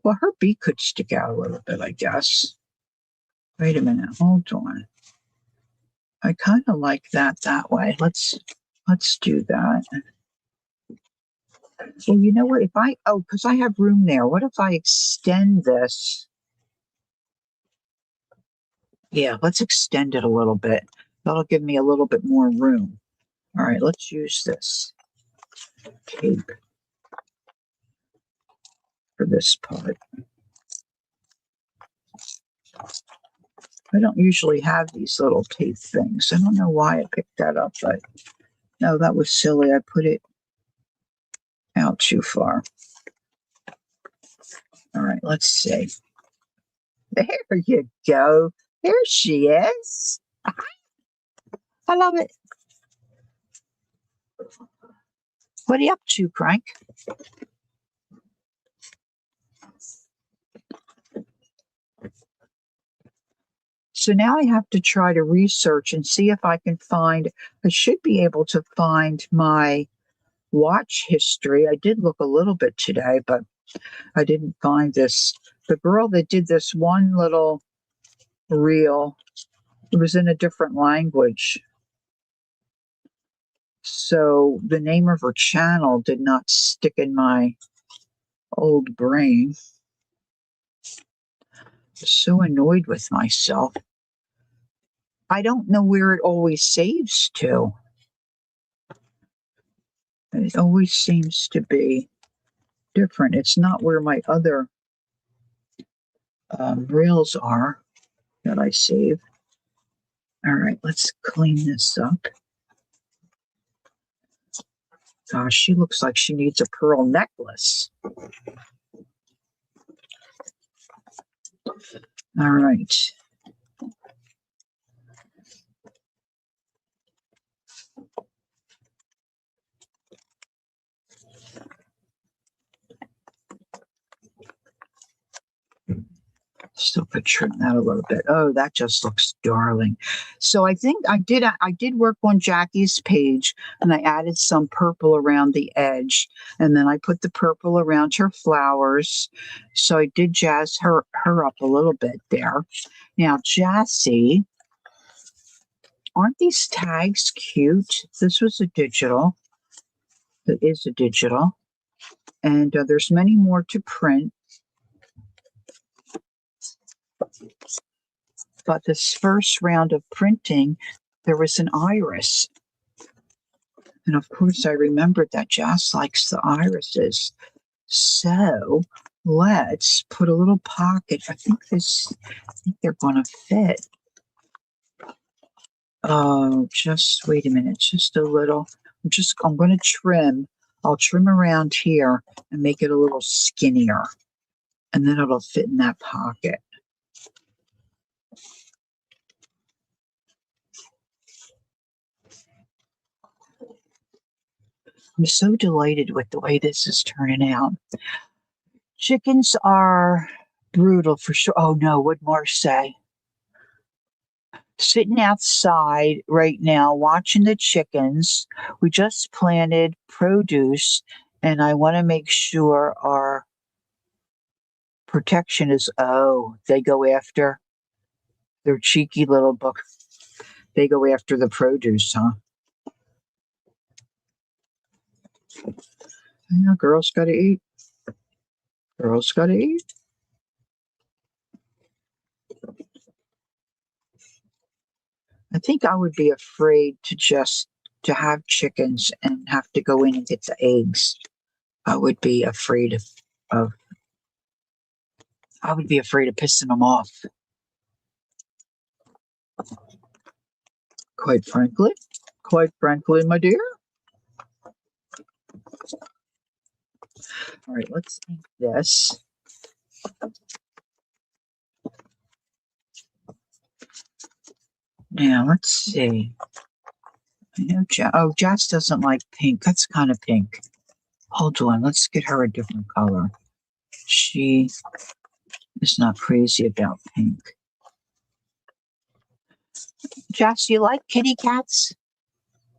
Well, her beak could stick out a little bit, I guess. Wait a minute, hold on. I kind of like that way. Let's do that. Well, you know what? Because I have room there. What if I extend this? Yeah, let's extend it a little bit. That'll give me a little bit more room. All right, let's use this tape for this part. I don't usually have these little tape things. I don't know why I picked that up, but no, that was silly. I put it out too far. All right, let's see. There you go. There she is. I love it. What are you up to, Crank? So now I have to try to research and see if I can find, I should be able to find my watch history. I did look a little bit today, but I didn't find this. The girl that did this one little reel, it was in a different language. So the name of her channel did not stick in my old brain. So annoyed with myself. I don't know where it always saves to. It always seems to be different. It's not where my other reels are that I save. All right, let's clean this up. Gosh, she looks like she needs a pearl necklace. All right. Still could trim that a little bit. Oh, that just looks darling. So I think I did work on Jackie's page, and I added some purple around the edge, and then I put the purple around her flowers. So I did jazz her up a little bit there. Now, Jassy, aren't these tags cute? This was a digital. It is a digital, and there's many more to print. But this first round of printing, there was an iris. And of course, I remembered that Jas likes the irises. So let's put a little pocket. I think they're going to fit. Oh, just wait a minute. Just a little. I'm going to trim. I'll trim around here and make it a little skinnier. And then it'll fit in that pocket. I'm so delighted with the way this is turning out. Chickens are brutal for sure. Oh no, what'd Marsh say? Sitting outside right now watching the chickens. We just planted produce, and I want to make sure our protection is. Oh, they go after their cheeky little book. They go after the produce, huh? Yeah, girls got to eat. Girls got to eat. I think I would be afraid to have chickens and have to go in and get the eggs. I would be afraid of pissing them off. Quite frankly, my dear. All right, let's ink this. Now, let's see. Oh, Jess doesn't like pink. That's kind of pink. Hold on. Let's get her a different color. She is not crazy about pink. Jess, you like kitty cats?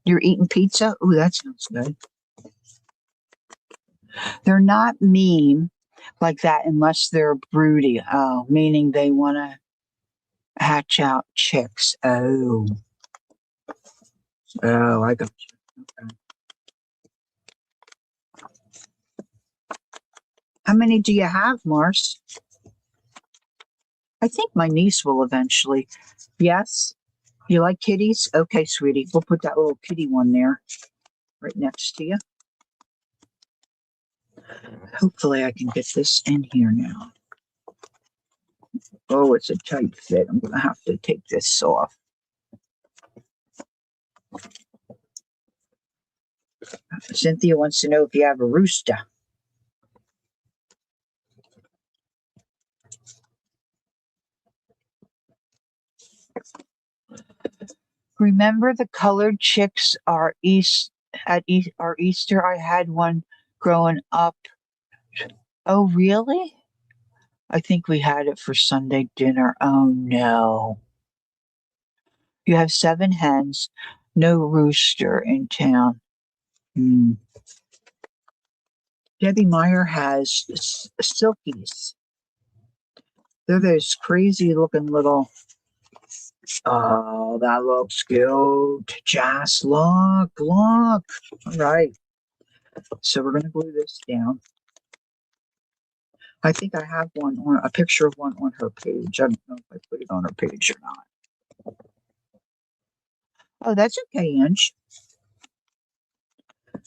You're eating pizza? Ooh, that sounds good. They're not mean like that unless they're broody. Oh, meaning they want to hatch out chicks. Oh, I got you. Okay. How many do you have, Mars? I think my niece will eventually. Yes? You like kitties? Okay, sweetie. We'll put that little kitty one there right next to you. Hopefully I can get this in here now. Oh, it's a tight fit. I'm going to have to take this off. Cynthia wants to know if you have a rooster. Remember the colored chicks are our Easter? I had one growing up. Oh, really? I think we had it for Sunday dinner. Oh, no. You have 7 hens, no rooster in town. Hmm. Debbie Meyer has silkies. They're those crazy looking little. Oh, that looks cute. Just look. All right. So we're going to glue this down. I think I have a picture of one on her page. I don't know if I put it on her page or not. Oh, that's okay, Ange.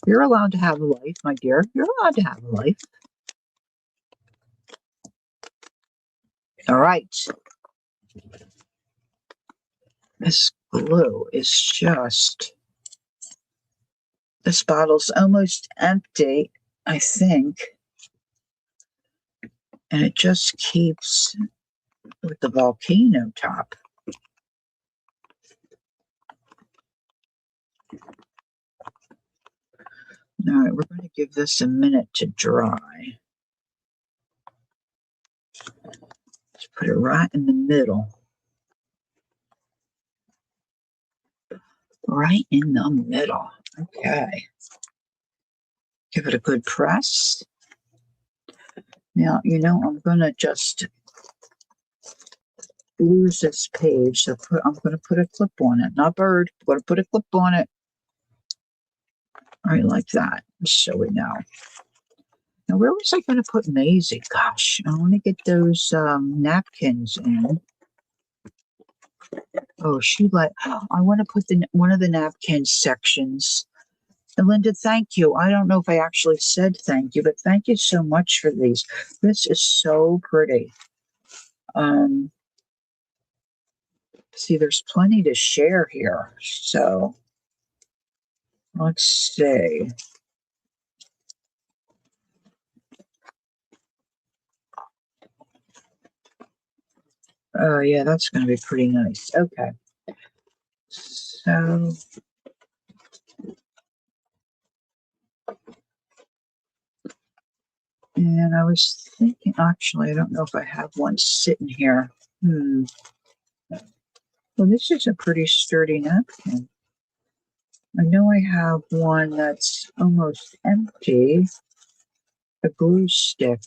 You're allowed to have a life, my dear. You're allowed to have a life. All right. This glue is just. This bottle's almost empty, I think. And it just keeps with the volcano top. All right, we're going to give this a minute to dry. Let's put it right in the middle. Right in the middle. Okay. Give it a good press. Now, I'm going to just lose this page. So I'm going to put a clip on it. Not bird. I'm going to put a clip on it. Right, like that. So we know. Now, where was I going to put Maisie? Gosh, I want to get those napkins in. Oh, I want to put one of the napkin sections. And Linda, thank you. I don't know if I actually said thank you, but thank you so much for these. This is so pretty. See, there's plenty to share here. So let's see. Oh, yeah, that's going to be pretty nice. Okay. So, and I was thinking, actually, I don't know if I have one sitting here. Well, this is a pretty sturdy napkin. I know I have one that's almost empty, a glue stick.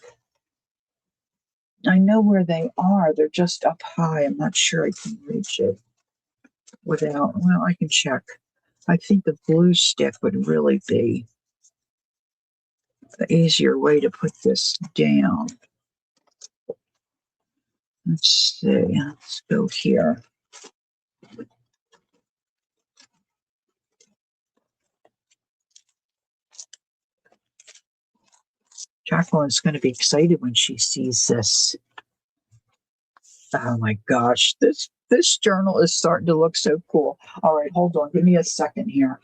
I know where they are. They're just up high. I'm not sure I can reach it well, I can check. I think the glue stick would really be the easier way to put this down. Let's see. Let's go here. Jacqueline's going to be excited when she sees this. Oh my gosh, this journal is starting to look so cool. All right, hold on. Give me a second here.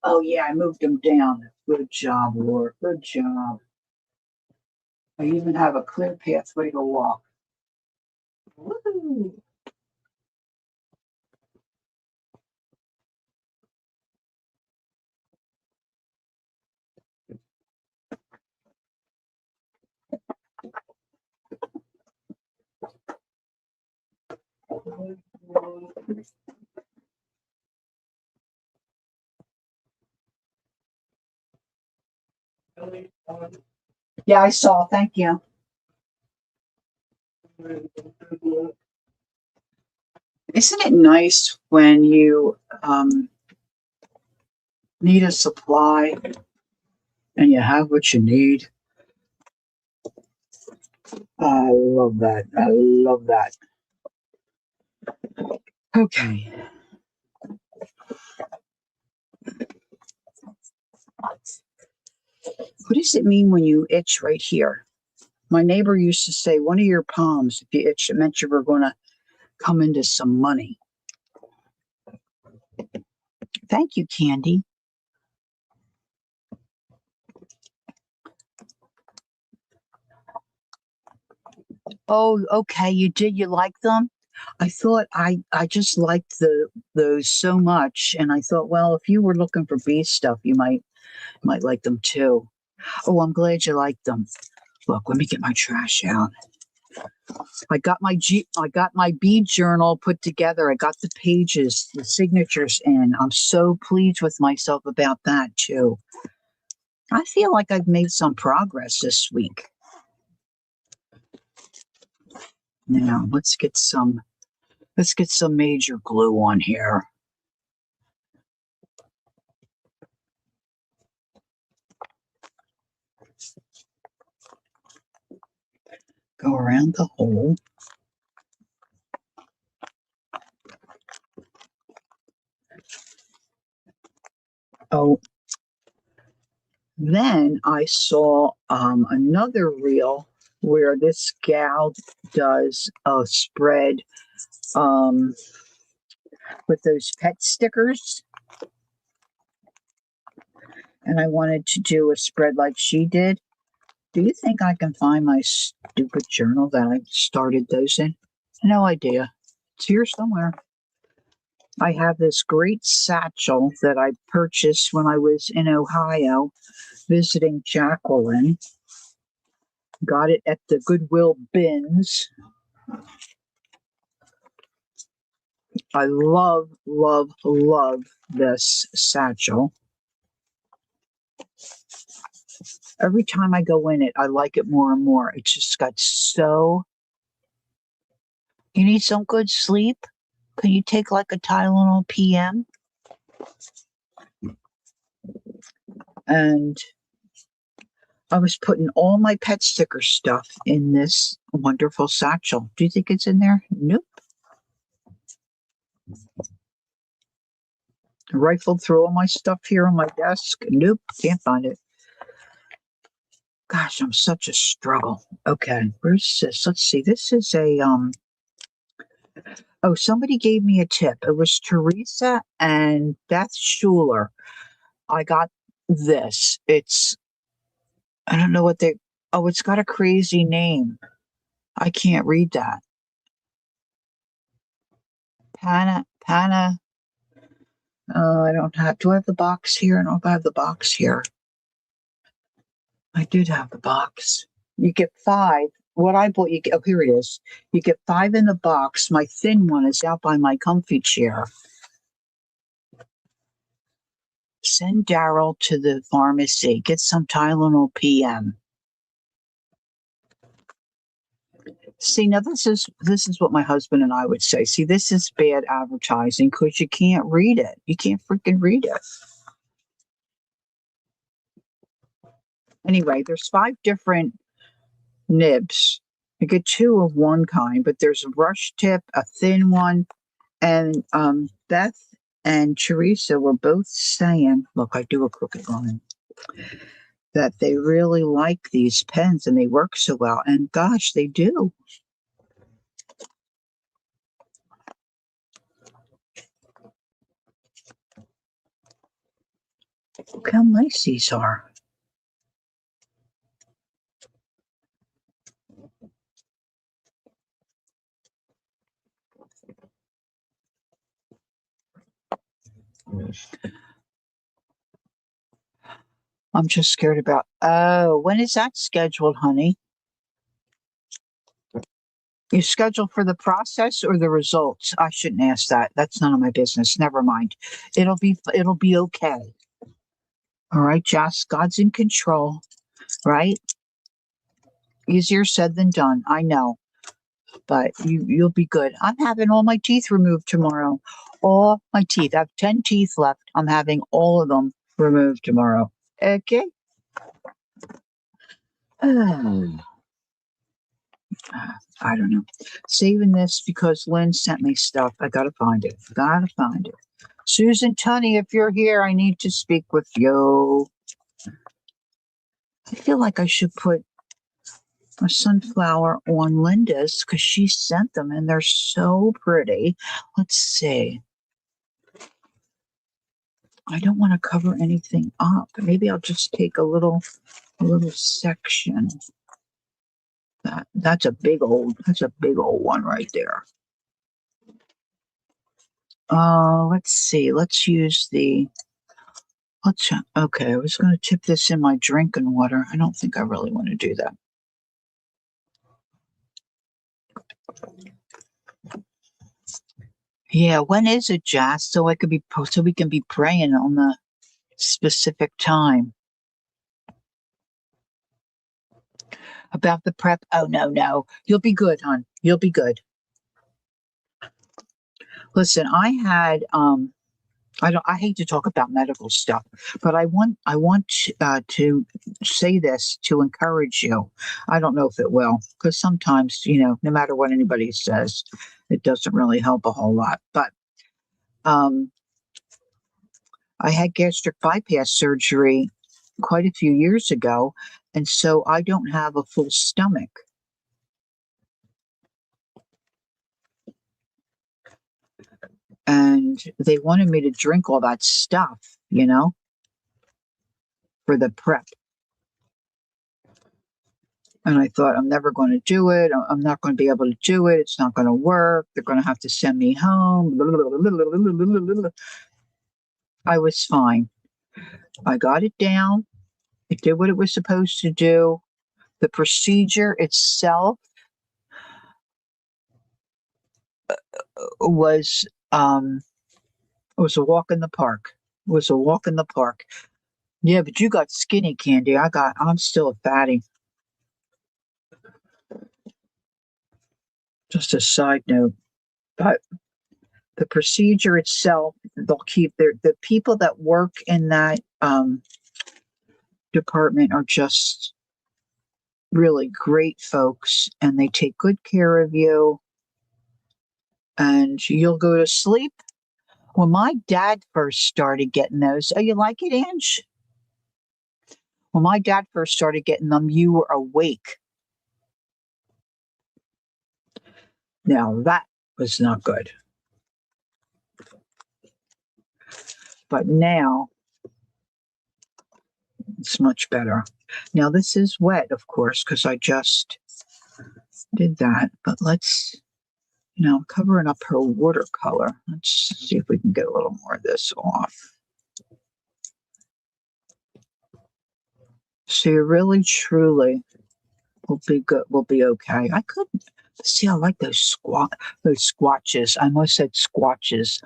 Oh yeah, I moved them down. Good job, Laura. Good job. I even have a clear pathway to walk. Woo! Yeah, I saw. Thank you. Isn't it nice when you need a supply and you have what you need? I love that. I love that. Okay. What does it mean when you itch right here? My neighbor used to say, one of your palms, if you itch, it meant you were going to come into some money. Thank you, Candy. Oh, okay. You did. You like them? I thought I just liked those so much, and I thought, well, if you were looking for bee stuff, you might like them too. Oh, I'm glad you like them. Look, let me get my trash out. I got my bead journal put together. I got the pages, the signatures in. I'm so pleased with myself about that too. I feel like I've made some progress this week. Now, let's get some major glue on here. Go around the hole. Oh, then I saw another reel where this gal does a spread um, with those pet stickers. And I wanted to do a spread like she did. Do you think I can find my stupid journal that I started those in? No idea. It's here somewhere. I have this great satchel that I purchased when I was in Ohio visiting Jacqueline. Got it at the Goodwill bins. I love, love, love this satchel. Every time I go in it, I like it more and more. It's just got so. You need some good sleep? Can you take like a Tylenol PM? And I was putting all my pet sticker stuff in this wonderful satchel. Do you think it's in there? Nope. Rifled through all my stuff here on my desk. Nope, can't find it. Gosh, I'm such a struggle. Okay, where's this? Let's see. This is a oh, somebody gave me a tip. It was Teresa and Beth Schuler. I got this. I don't know what they oh, it's got a crazy name. I can't read that. Pana. I don't have. Do I have the box here? I don't know if I have the box here. I did have the box. You get 5. What I bought, you get. Oh, here it is. You get 5 in the box. My thin one is out by my comfy chair. Send Daryl to the pharmacy. Get some Tylenol PM. See, now this is what my husband and I would say. See, this is bad advertising because you can't read it. You can't freaking read it. Anyway, there's 5 different nibs. You get 2 of one kind, but there's a brush tip, a thin one, and Beth and Teresa were both saying, look, I do a crooked line, that they really like these pens and they work so well. And gosh, they do. Look how nice these are. I'm just scared about. Oh, when is that scheduled, honey? You scheduled for the process or the results? I shouldn't ask that. That's none of my business. Never mind. It'll be okay. All right, Jess, God's in control, right? Easier said than done. I know, but you'll be good. I'm having all my teeth removed tomorrow. All my teeth. I have 10 teeth left. I'm having all of them removed tomorrow. Okay. I don't know. Saving this because Lynn sent me stuff. I gotta find it. Gotta find it. Susan Tunney, if you're here, I need to speak with you. I feel like I should put a sunflower on Linda's because she sent them and they're so pretty. Let's see. I don't want to cover anything up. Maybe I'll just take a little section. That's a big old one right there. Let's see. Let's use okay, I was going to tip this in my drinking water. I don't think I really want to do that. Yeah, when is it, Jazz? So we can be praying on the specific time. About the prep? Oh, no. You'll be good, hon. You'll be good. Listen, I had I hate to talk about medical stuff, but I want to say this to encourage you. I don't know if it will, because sometimes, no matter what anybody says, it doesn't really help a whole lot. But I had gastric bypass surgery quite a few years ago, and so I don't have a full stomach. And they wanted me to drink all that stuff, for the prep. And I thought, I'm never going to do it. I'm not going to be able to do it. It's not going to work. They're going to have to send me home. I was fine. I got it down. It did what it was supposed to do. The procedure itself was a walk in the park. It was a walk in the park. Yeah, but you got skinny, Candy. I'm still a fatty. Just a side note. But the procedure itself, they'll keep the people that work in that department are just really great folks, and they take good care of you, and you'll go to sleep. When my dad first started getting those, oh, you like it, Ange? When my dad first started getting them, you were awake. Now that was not good. But now it's much better. Now this is wet, of course, because I just did that. But let's, covering up her watercolor. Let's see if we can get a little more of this off. So you really, truly will be good. Will be okay. I couldn't see. I like those squatches. I almost said squatches.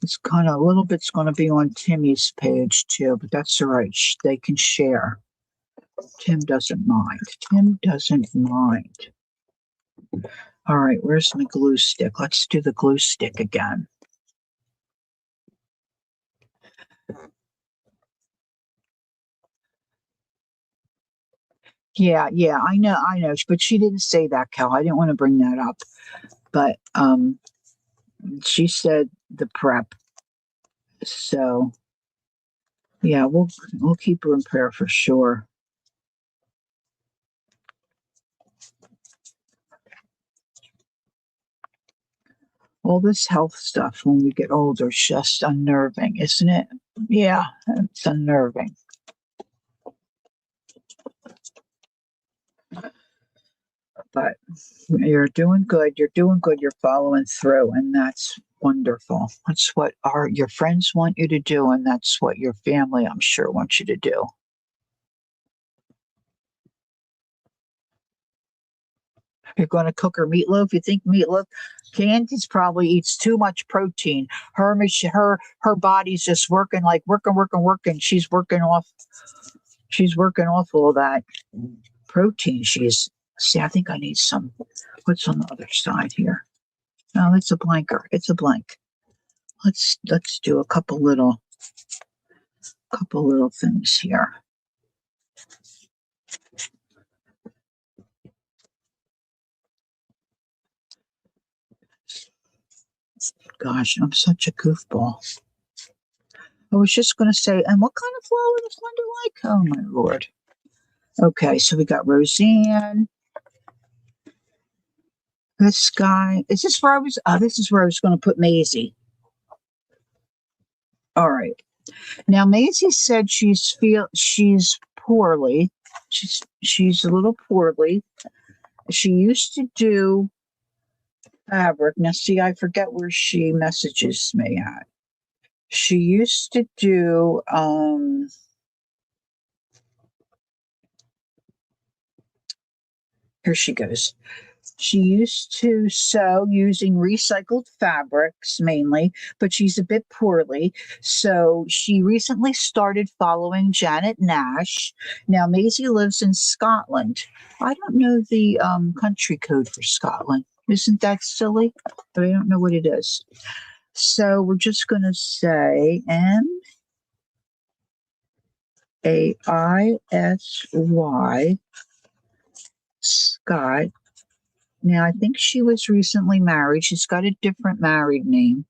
It's kind of a little bit's going to be on Timmy's page too, but that's all right. They can share. Tim doesn't mind. All right, where's my glue stick? Let's do the glue stick again. Yeah, I know. But she didn't say that, Cal. I didn't want to bring that up. But she said the prep. So yeah, we'll keep her in prayer for sure. All this health stuff when we get older is just unnerving, isn't it? Yeah, it's unnerving. But you're doing good. You're following through, and that's wonderful. That's what your friends want you to do, and that's what your family, I'm sure, wants you to do. You're going to cook her meatloaf? You think meatloaf? Candice probably eats too much protein. Her body's just working, like working. She's working off all that protein. See, I think I need some. What's on the other side here? No, it's a blanker. It's a blank. Let's do a couple little things here. Gosh, I'm such a goofball. I was just going to say, and what kind of flower does Linda like? Oh, my Lord. Okay, so we got Roseanne. This guy. Is this where I was? This is where I was going to put Maisie. All right. Now, Maisie said she's poorly. She's a little poorly. She used to do fabric. Now, see, I forget where she messages me at. She used to do here she goes. She used to sew using recycled fabrics mainly, but she's a bit poorly. So she recently started following Janet Nash. Now, Maisie lives in Scotland. I don't know the country code for Scotland. Isn't that silly? But I don't know what it is. So we're just going to say Maisy Scott. Now, I think she was recently married. She's got a different married name,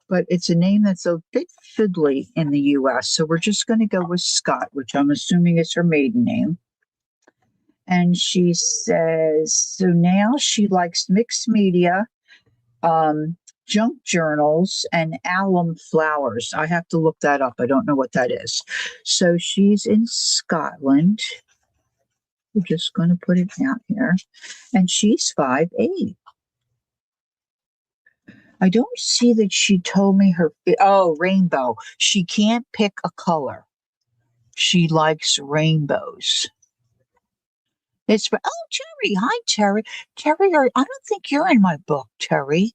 but it's a name that's a bit fiddly in the U.S. So we're just going to go with Scott, which I'm assuming is her maiden name. And she says, so now she likes mixed media, junk journals, and alum flowers. I have to look that up. I don't know what that is. So she's in Scotland. We're just going to put it down here. And she's 5'8". I don't see that she told me rainbow. She can't pick a color. She likes rainbows. Terry. Hi, Terry. Terry, I don't think you're in my book, Terry.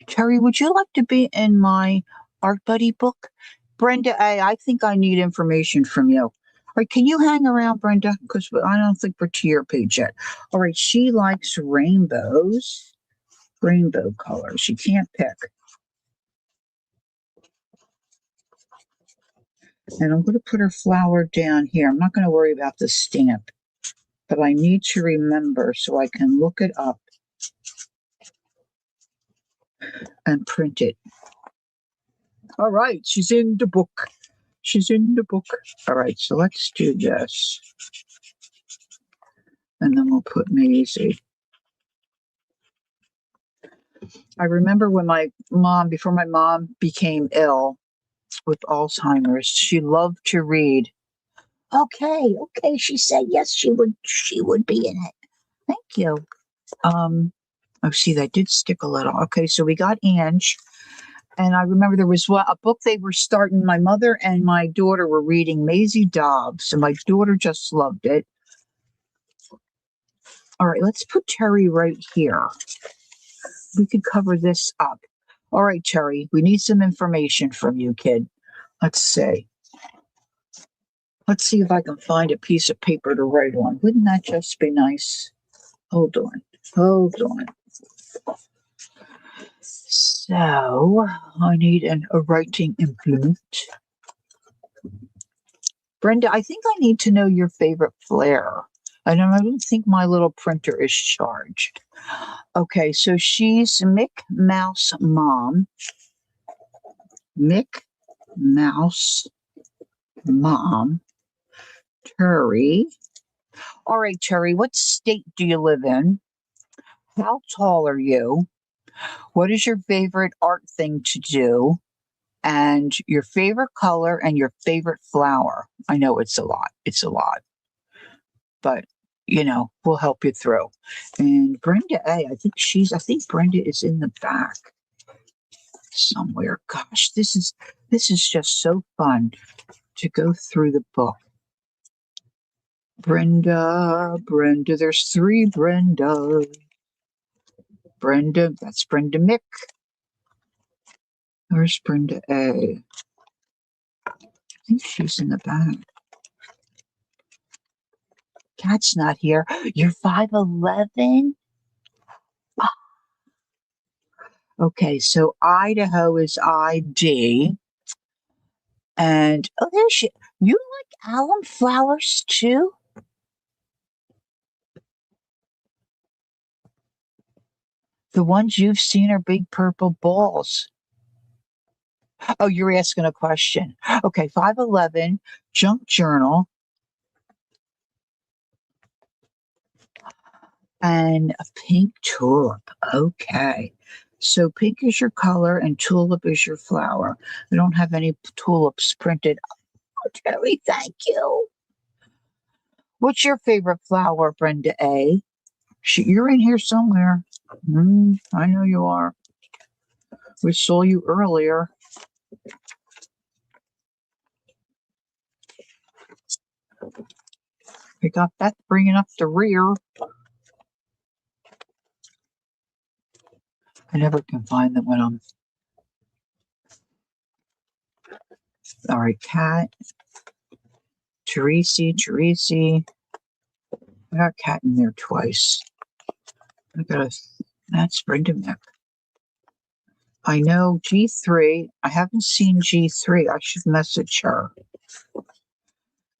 Terry, would you like to be in my Art Buddy book? Brenda A., I think I need information from you. All right, can you hang around, Brenda? Because I don't think we're to your page yet. All right, she likes rainbows. Rainbow colors. She can't pick. And I'm going to put her flower down here. I'm not going to worry about the stamp, but I need to remember so I can look it up and print it. All right, she's in the book. She's in the book. All right, so let's do this. And then we'll put Maisie. I remember when before my mom became ill with Alzheimer's, she loved to read. Okay, she said yes, she would be in it. Thank you. See, that did stick a little. Okay, so we got Ange. And I remember there was a book they were starting. My mother and my daughter were reading Maisie Dobbs, and my daughter just loved it. All right, let's put Terry right here. We could cover this up. All right, Terry, we need some information from you, kid. Let's see. Let's see if I can find a piece of paper to write on. Wouldn't that just be nice? Hold on. So I need a writing implement. Brenda, I think I need to know your favorite flair. I don't think my little printer is charged. Okay, so she's Mick Mouse Mom. Mick Mouse Mom. Terry. All right, Terry, what state do you live in? How tall are you? What is your favorite art thing to do? And your favorite color and your favorite flower. I know it's a lot. But, we'll help you through. And Brenda A., I think Brenda is in the back somewhere. Gosh, this is just so fun to go through the book. Brenda, Brenda. There's 3 Brenda. Brenda, that's Brenda Mick. Where's Brenda A? I think she's in the back. Cat's not here. You're 5'11"? Okay, so Idaho is ID. And, oh, there she. You like alum flowers too? The ones you've seen are big purple balls. Oh, you're asking a question. Okay, 5'11", junk journal, and a pink tulip. Okay. So pink is your color and tulip is your flower. We don't have any tulips printed. Oh, Terry, thank you. What's your favorite flower, Brenda A? You're in here somewhere. I know you are. We saw you earlier. We got Beth bringing up the rear. I never can find them when I'm. All right, Cat. Teresi. I got Cat in there twice. That's Brenda Mick. I know G3. I haven't seen G3. I should message her.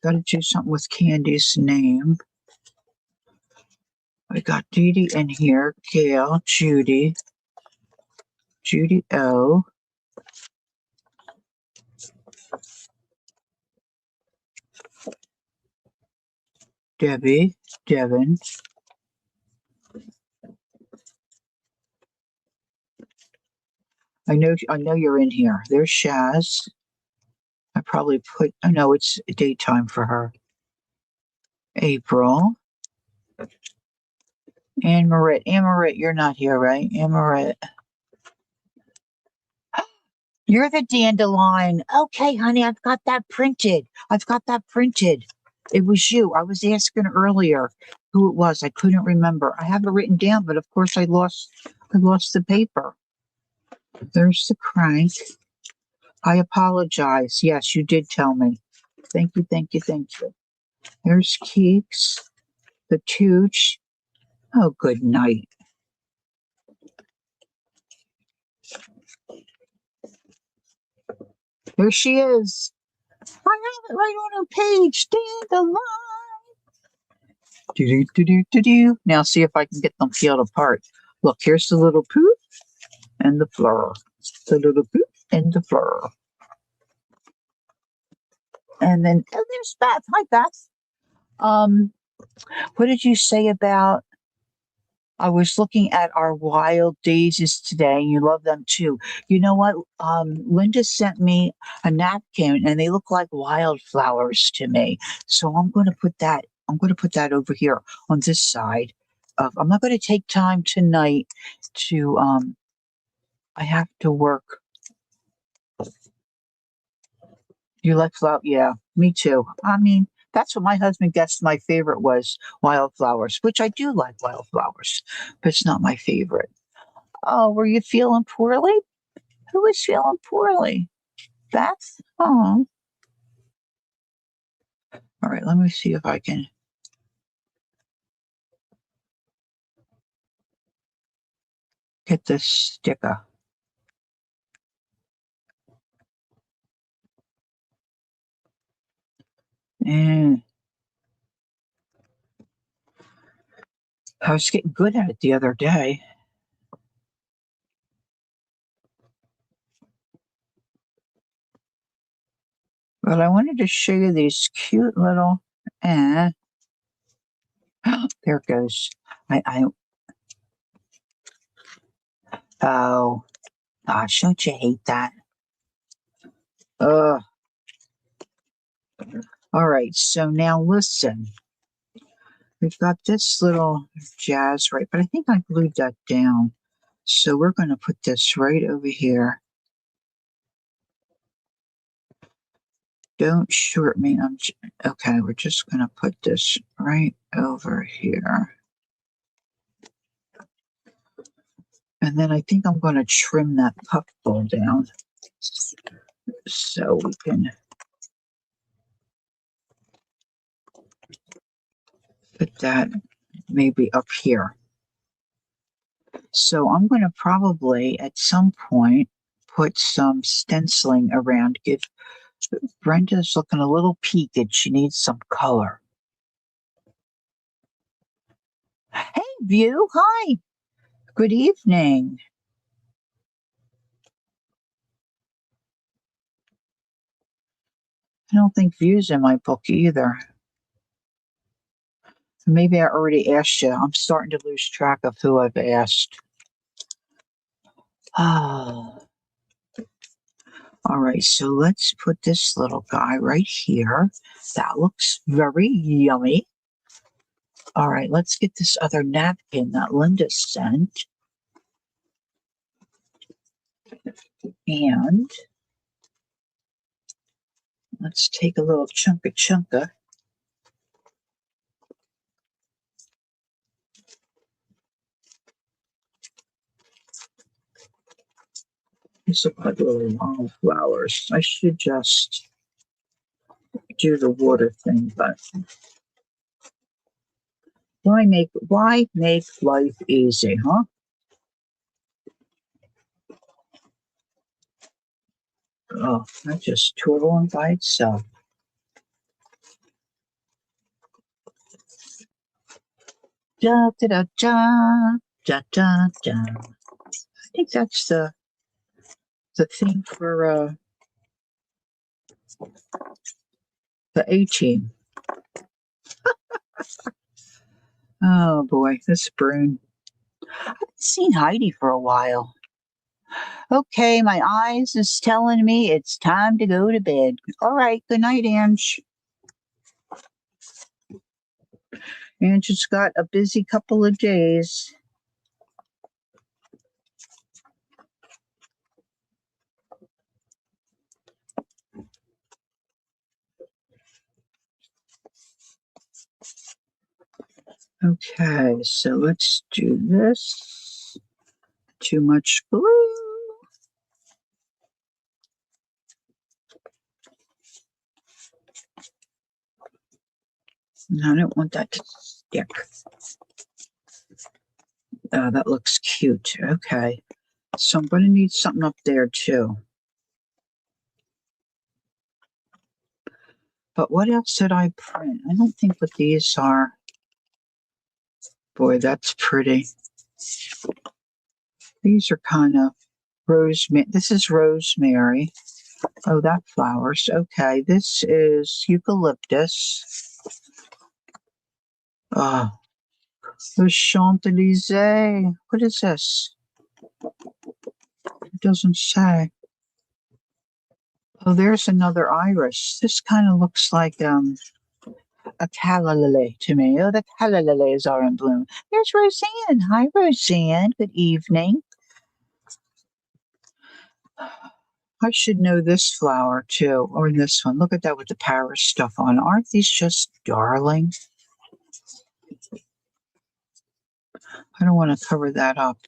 Got to do something with Candy's name. I got Dee Dee in here. Gail, Judy O. Debbie, Devin. I know you're in here. There's Shaz. I probably put. I know it's daytime for her. April. Anne Marit. Anne Marit, you're not here, right? Anne Marit. You're the dandelion. Okay, honey, I've got that printed. It was you. I was asking earlier who it was. I couldn't remember. I have it written down, but of course I lost the paper. There's the crank. I apologize. Yes, you did tell me. Thank you. There's Keeks, the Tooch. Oh, good night. There she is. I have it right on her page. Dandelion. Do. Now see if I can get them peeled apart. Look, here's the little poof and the fleur. The little poof and the fleur. And then there's Beth. Hi, Beth. What did you say about? I was looking at our wild daisies today. You love them too. You know what? Linda sent me a napkin, and they look like wildflowers to me. So I'm going to put that. Over here on this side. I'm not going to take time tonight to. I have to work. You like flower? Yeah, me too. I mean, that's what my husband guessed my favorite was, wildflowers, which I do like wildflowers, but it's not my favorite. Oh, were you feeling poorly? Who was feeling poorly? Beth? Oh. All right, let me see if I can get this sticker. And I was getting good at it the other day. But I wanted to show you these cute little, there it goes. Oh, gosh, don't you hate that? Ugh. All right, so now listen. We've got this little jazz right, but I think I glued that down. So we're going to put this right over here. Don't short me. Okay, we're just going to put this right over here. And then I think I'm going to trim that puffball down so we can put that maybe up here. So I'm going to probably at some point put some stenciling around. Brenda's looking a little peaked. She needs some color. Hey, View. Hi. Good evening. I don't think View's in my book either. Maybe I already asked you. I'm starting to lose track of who I've asked. Oh. All right, so let's put this little guy right here. That looks very yummy. All right, let's get this other napkin that Linda sent. And let's take a little chunka. These look like little wildflowers. I should just do the water thing, but why make life easy, huh? Oh, that just tore on by itself. Da da da da da da da. I think that's the thing for the A-Team. Oh boy, this broom. I haven't seen Heidi for a while. Okay, my eyes is telling me it's time to go to bed. All right, good night, Ange. Ange has got a busy couple of days. Okay, so let's do this. Too much glue. No, I don't want that to stick. Oh, that looks cute. Okay. So I'm going to need something up there too. But what else did I print? I don't think what these are. Boy, that's pretty. These are kind of rosemary. This is rosemary. Oh, that flowers. Okay, this is eucalyptus. Oh, the Champs-Élysées. What is this? It doesn't say. Oh, there's another iris. This kind of looks like a calla lily to me. Oh, the calla lilies are in bloom. There's Roseanne. Hi, Roseanne. Good evening. I should know this flower too, or this one. Look at that with the Paris stuff on. Aren't these just darling? I don't want to cover that up.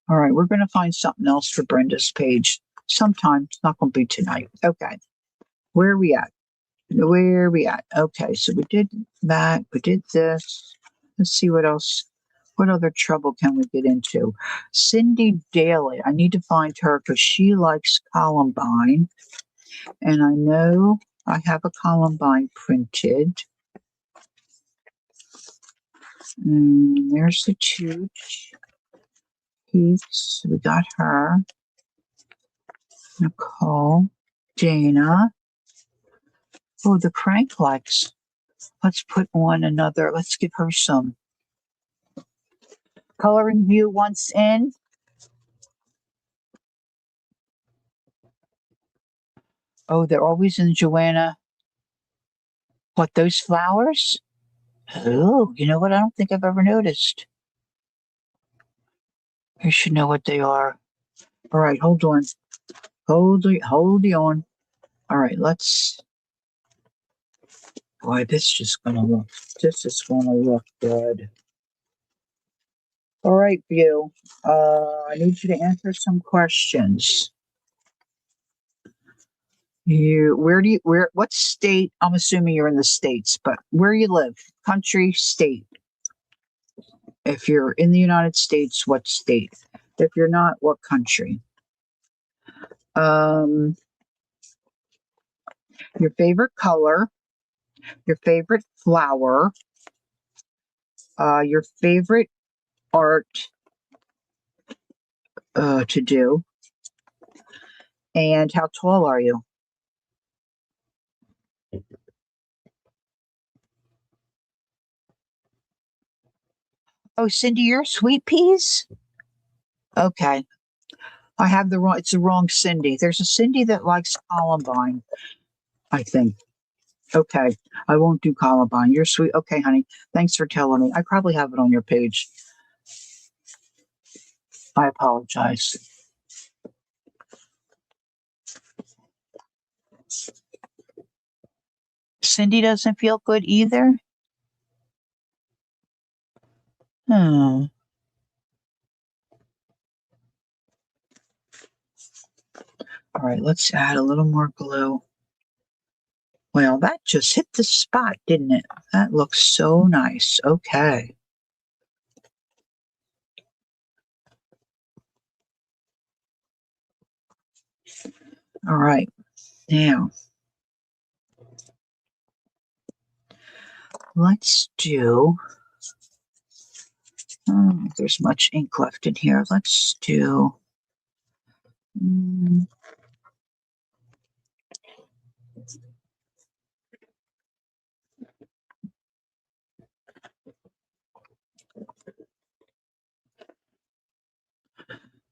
All right, we're going to find something else for Brenda's page sometime. It's not going to be tonight. Okay. Where are we at? Okay, so we did that. We did this. Let's see what else. What other trouble can we get into? Cindy Daly. I need to find her because she likes Columbine. And I know I have a Columbine printed. And there's the Tooch. Keiths. We got her. Nicole. Dana. Oh, the crank likes. Let's put on another. Let's give her some coloring view once in. Oh, they're always in Joanna. What, those flowers? Oh, you know what? I don't think I've ever noticed. I should know what they are. All right, hold on. Hold on. All right, boy, this is gonna look good. All right, View. I need you to answer some questions. What state? I'm assuming you're in the States, but where you live, country, state. If you're in the United States, what state? If you're not, what country? Um, your favorite color, your favorite flower, your favorite art to do, and how tall are you? Oh, Cindy, you're sweet peas? Okay. It's the wrong Cindy. There's a Cindy that likes Columbine, I think. Okay. I won't do Columbine. You're sweet. Okay, honey. Thanks for telling me. I probably have it on your page. I apologize. Cindy doesn't feel good either? Oh. All right, let's add a little more glue. Well, that just hit the spot, didn't it? That looks so nice. Okay. All right. Now, let's do. If there's much ink left in here. Let's do. mm,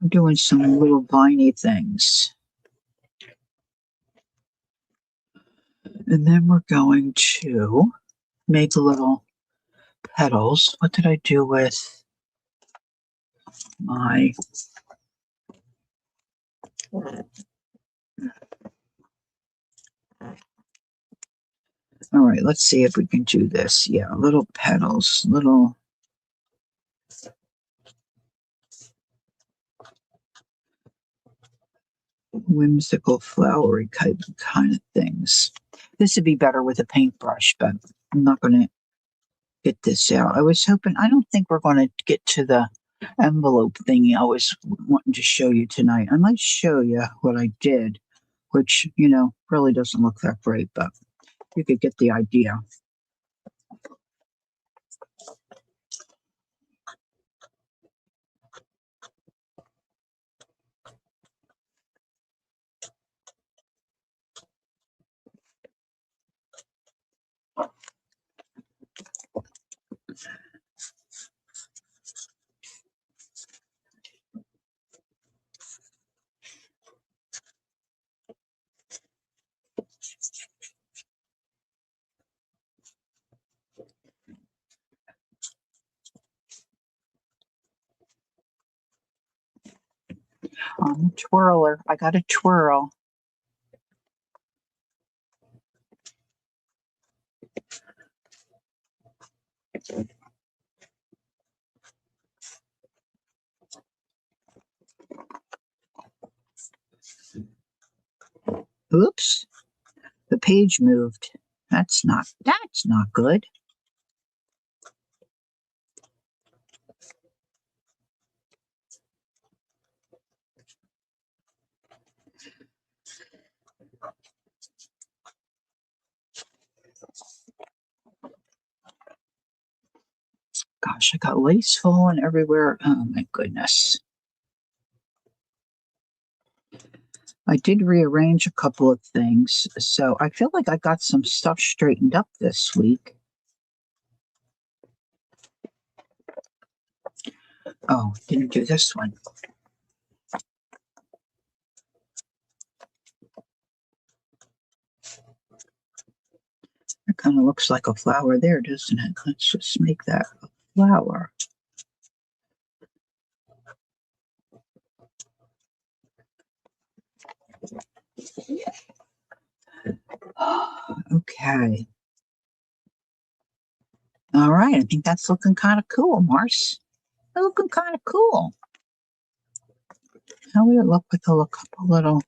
I'm doing some little viney things. And then we're going to make little petals. What did I do with my. All right, let's see if we can do this. Yeah, little petals, little. Whimsical, flowery kind of things. This would be better with a paintbrush, but I'm not going to get this out. I was hoping, I don't think we're going to get to the envelope thingy I was wanting to show you tonight. I might show you what I did, which, really doesn't look that great, but you could get the idea. On the twirler, I got a twirl. Oops, the page moved. That's not good. Gosh, I got lace falling everywhere. Oh my goodness. I did rearrange a couple of things, so I feel like I got some stuff straightened up this week. Oh, didn't do this one. It kind of looks like a flower there, doesn't it? Let's just make that a flower. Okay. All right. I think that's looking kind of cool, Mars. Looking kind of cool. How would it look with a couple little?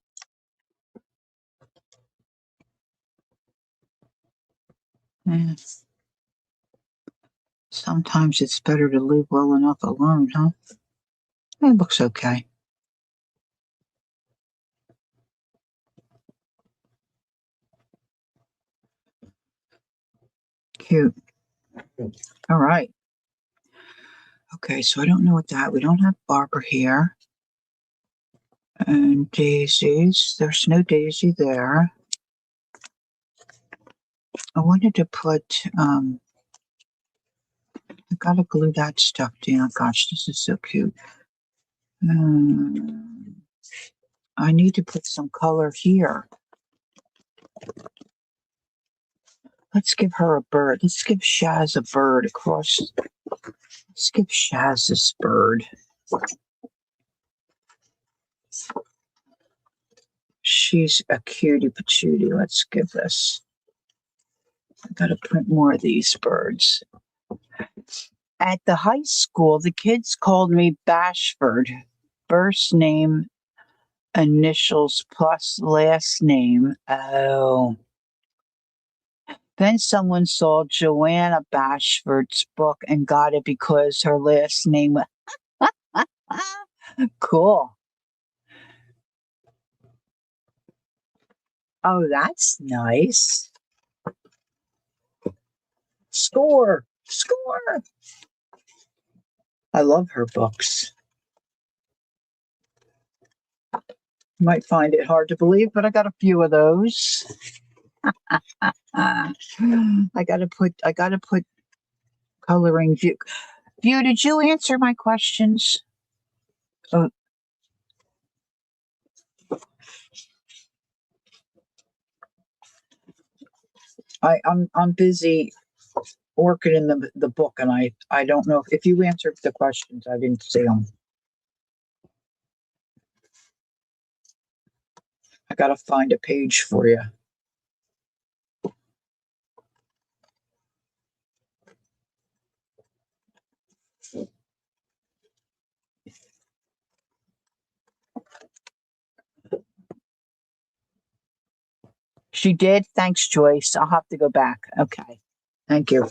Eh, sometimes it's better to leave well enough alone, huh? It looks okay. Cute. All right. Okay, so I don't know what that. We don't have Barbara here. And daisies. There's no daisy there. I wanted to put, I gotta glue that stuff down. Gosh, this is so cute. I need to put some color here. Let's give her a bird. Let's give Shaz a bird across. Let's give Shaz this bird. She's a cutie patootie. Let's give this. I gotta print more of these birds. At the high school, the kids called me Bashford. First name, initials plus last name. Oh. Then someone saw Joanna Bashford's book and got it because her last name. Cool. Oh, that's nice. Score. Score. I love her books. You might find it hard to believe, but I got a few of those. I gotta put coloring view. View, did you answer my questions? Oh, I'm busy working in the book, and I don't know if you answered the questions. I didn't see them. I gotta find a page for you. She did. Thanks, Joyce. I'll have to go back. Okay. Thank you.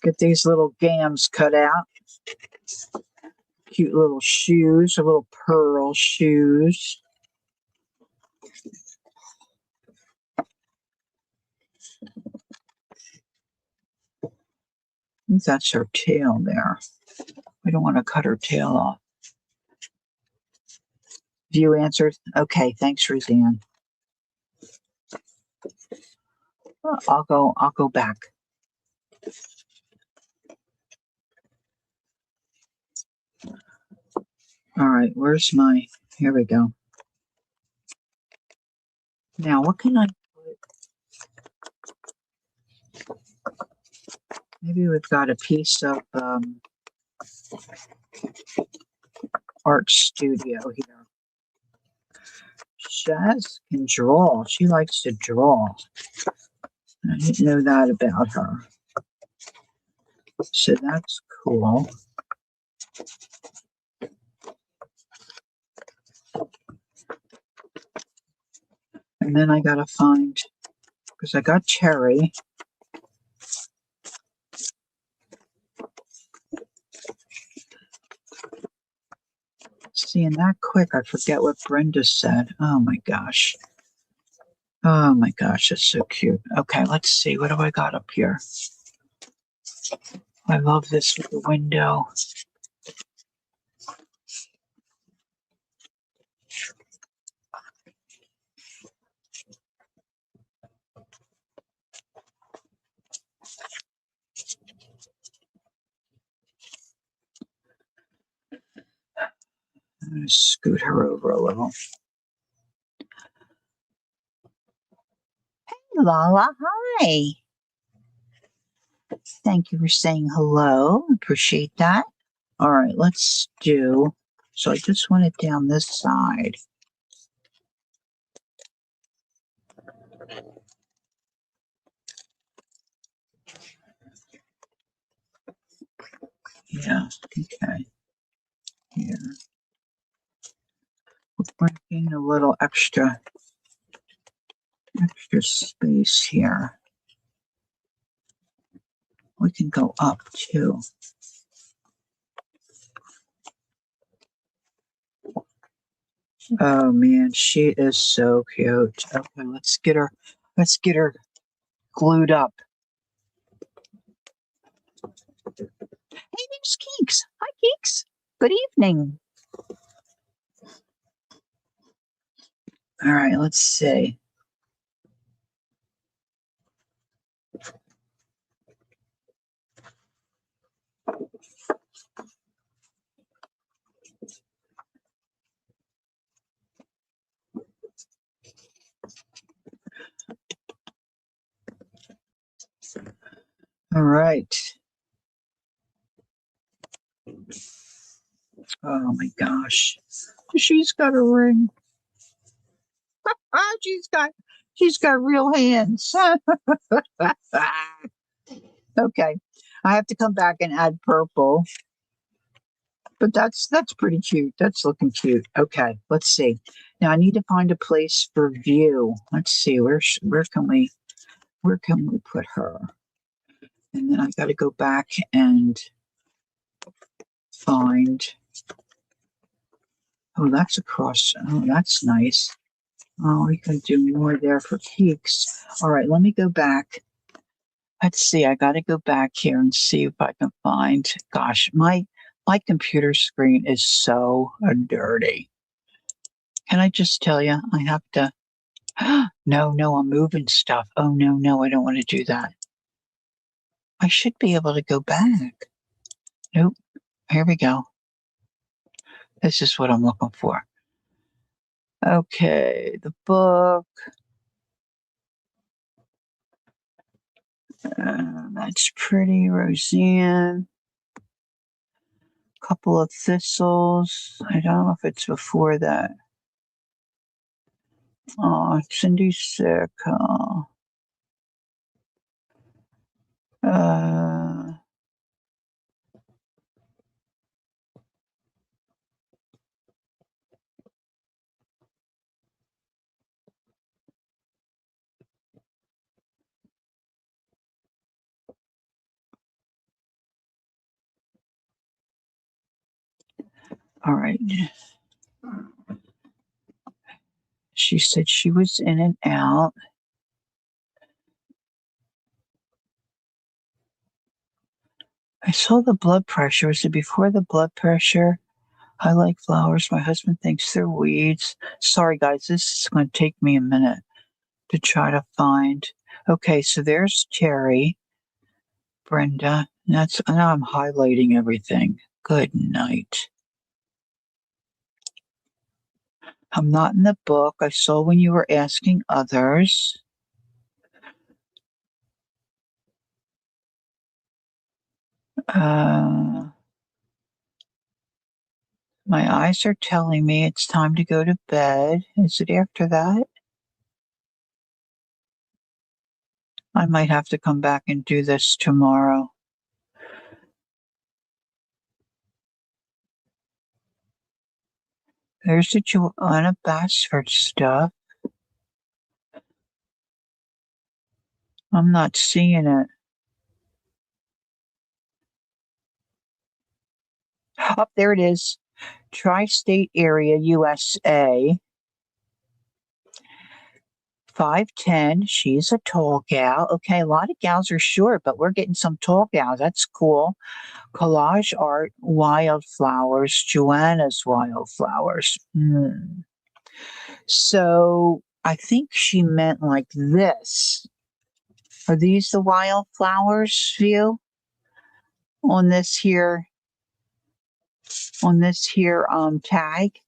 Get these little gams cut out. Cute little shoes, little pearl shoes. I think that's her tail there. We don't want to cut her tail off. View answered. Okay, thanks, Roseanne. I'll go back. All right, where's my, here we go. Now, what can I put? Maybe we've got a piece of art studio here. Shaz can draw. She likes to draw. I didn't know that about her. So that's cool. And then I gotta find, because I got Cherry. Seeing that quick, I forget what Brenda said. Oh my gosh. Oh my gosh, it's so cute. Okay, let's see. What do I got up here? I love this with the window. I'm going to scoot her over a little. Hey, Lala, hi. Thank you for saying hello. Appreciate that. All right, let's do. So I just want it down this side. Yeah, okay. Here. We're bringing a little extra space here. We can go up too. Oh man, she is so cute. Okay, let's get her glued up. Hey, there's Keeks. Hi, Keeks. Good evening. All right, let's see. All right. Oh my gosh. She's got a ring. Ah, she's got real hands. Okay. I have to come back and add purple. But that's pretty cute. That's looking cute. Okay, let's see. Now I need to find a place for view. Let's see where can we put her? And then I've got to go back and find. Oh, that's across. Oh, that's nice. Oh, we can do more there for Keeks. All right, let me go back. Let's see. I got to go back here and see if I can find. Gosh, my computer screen is so dirty. Can I just tell you? I have to. No, I'm moving stuff. Oh no, I don't want to do that. I should be able to go back. Nope. Here we go. This is what I'm looking for. Okay, the book. That's pretty, Roseanne. Couple of thistles. I don't know if it's before that. Oh, Cindy's sick. Oh. Uh, all right. She said she was in and out. I saw the blood pressure. Was it before the blood pressure? I like flowers. My husband thinks they're weeds. Sorry, guys, this is going to take me a minute to try to find. Okay, so there's Terry, Brenda. Now I'm highlighting everything. Good night. I'm not in the book. I saw when you were asking others. My eyes are telling me it's time to go to bed. Is it after that? I might have to come back and do this tomorrow. There's the Joanna Basford stuff. I'm not seeing it. Oh, there it is. Tri-State Area, USA. 5'10". She's a tall gal. Okay, a lot of gals are short, but we're getting some tall gals. That's cool. Collage art, wildflowers, Joanna's wildflowers. So I think she meant like this. Are these the wildflowers view on this here tag?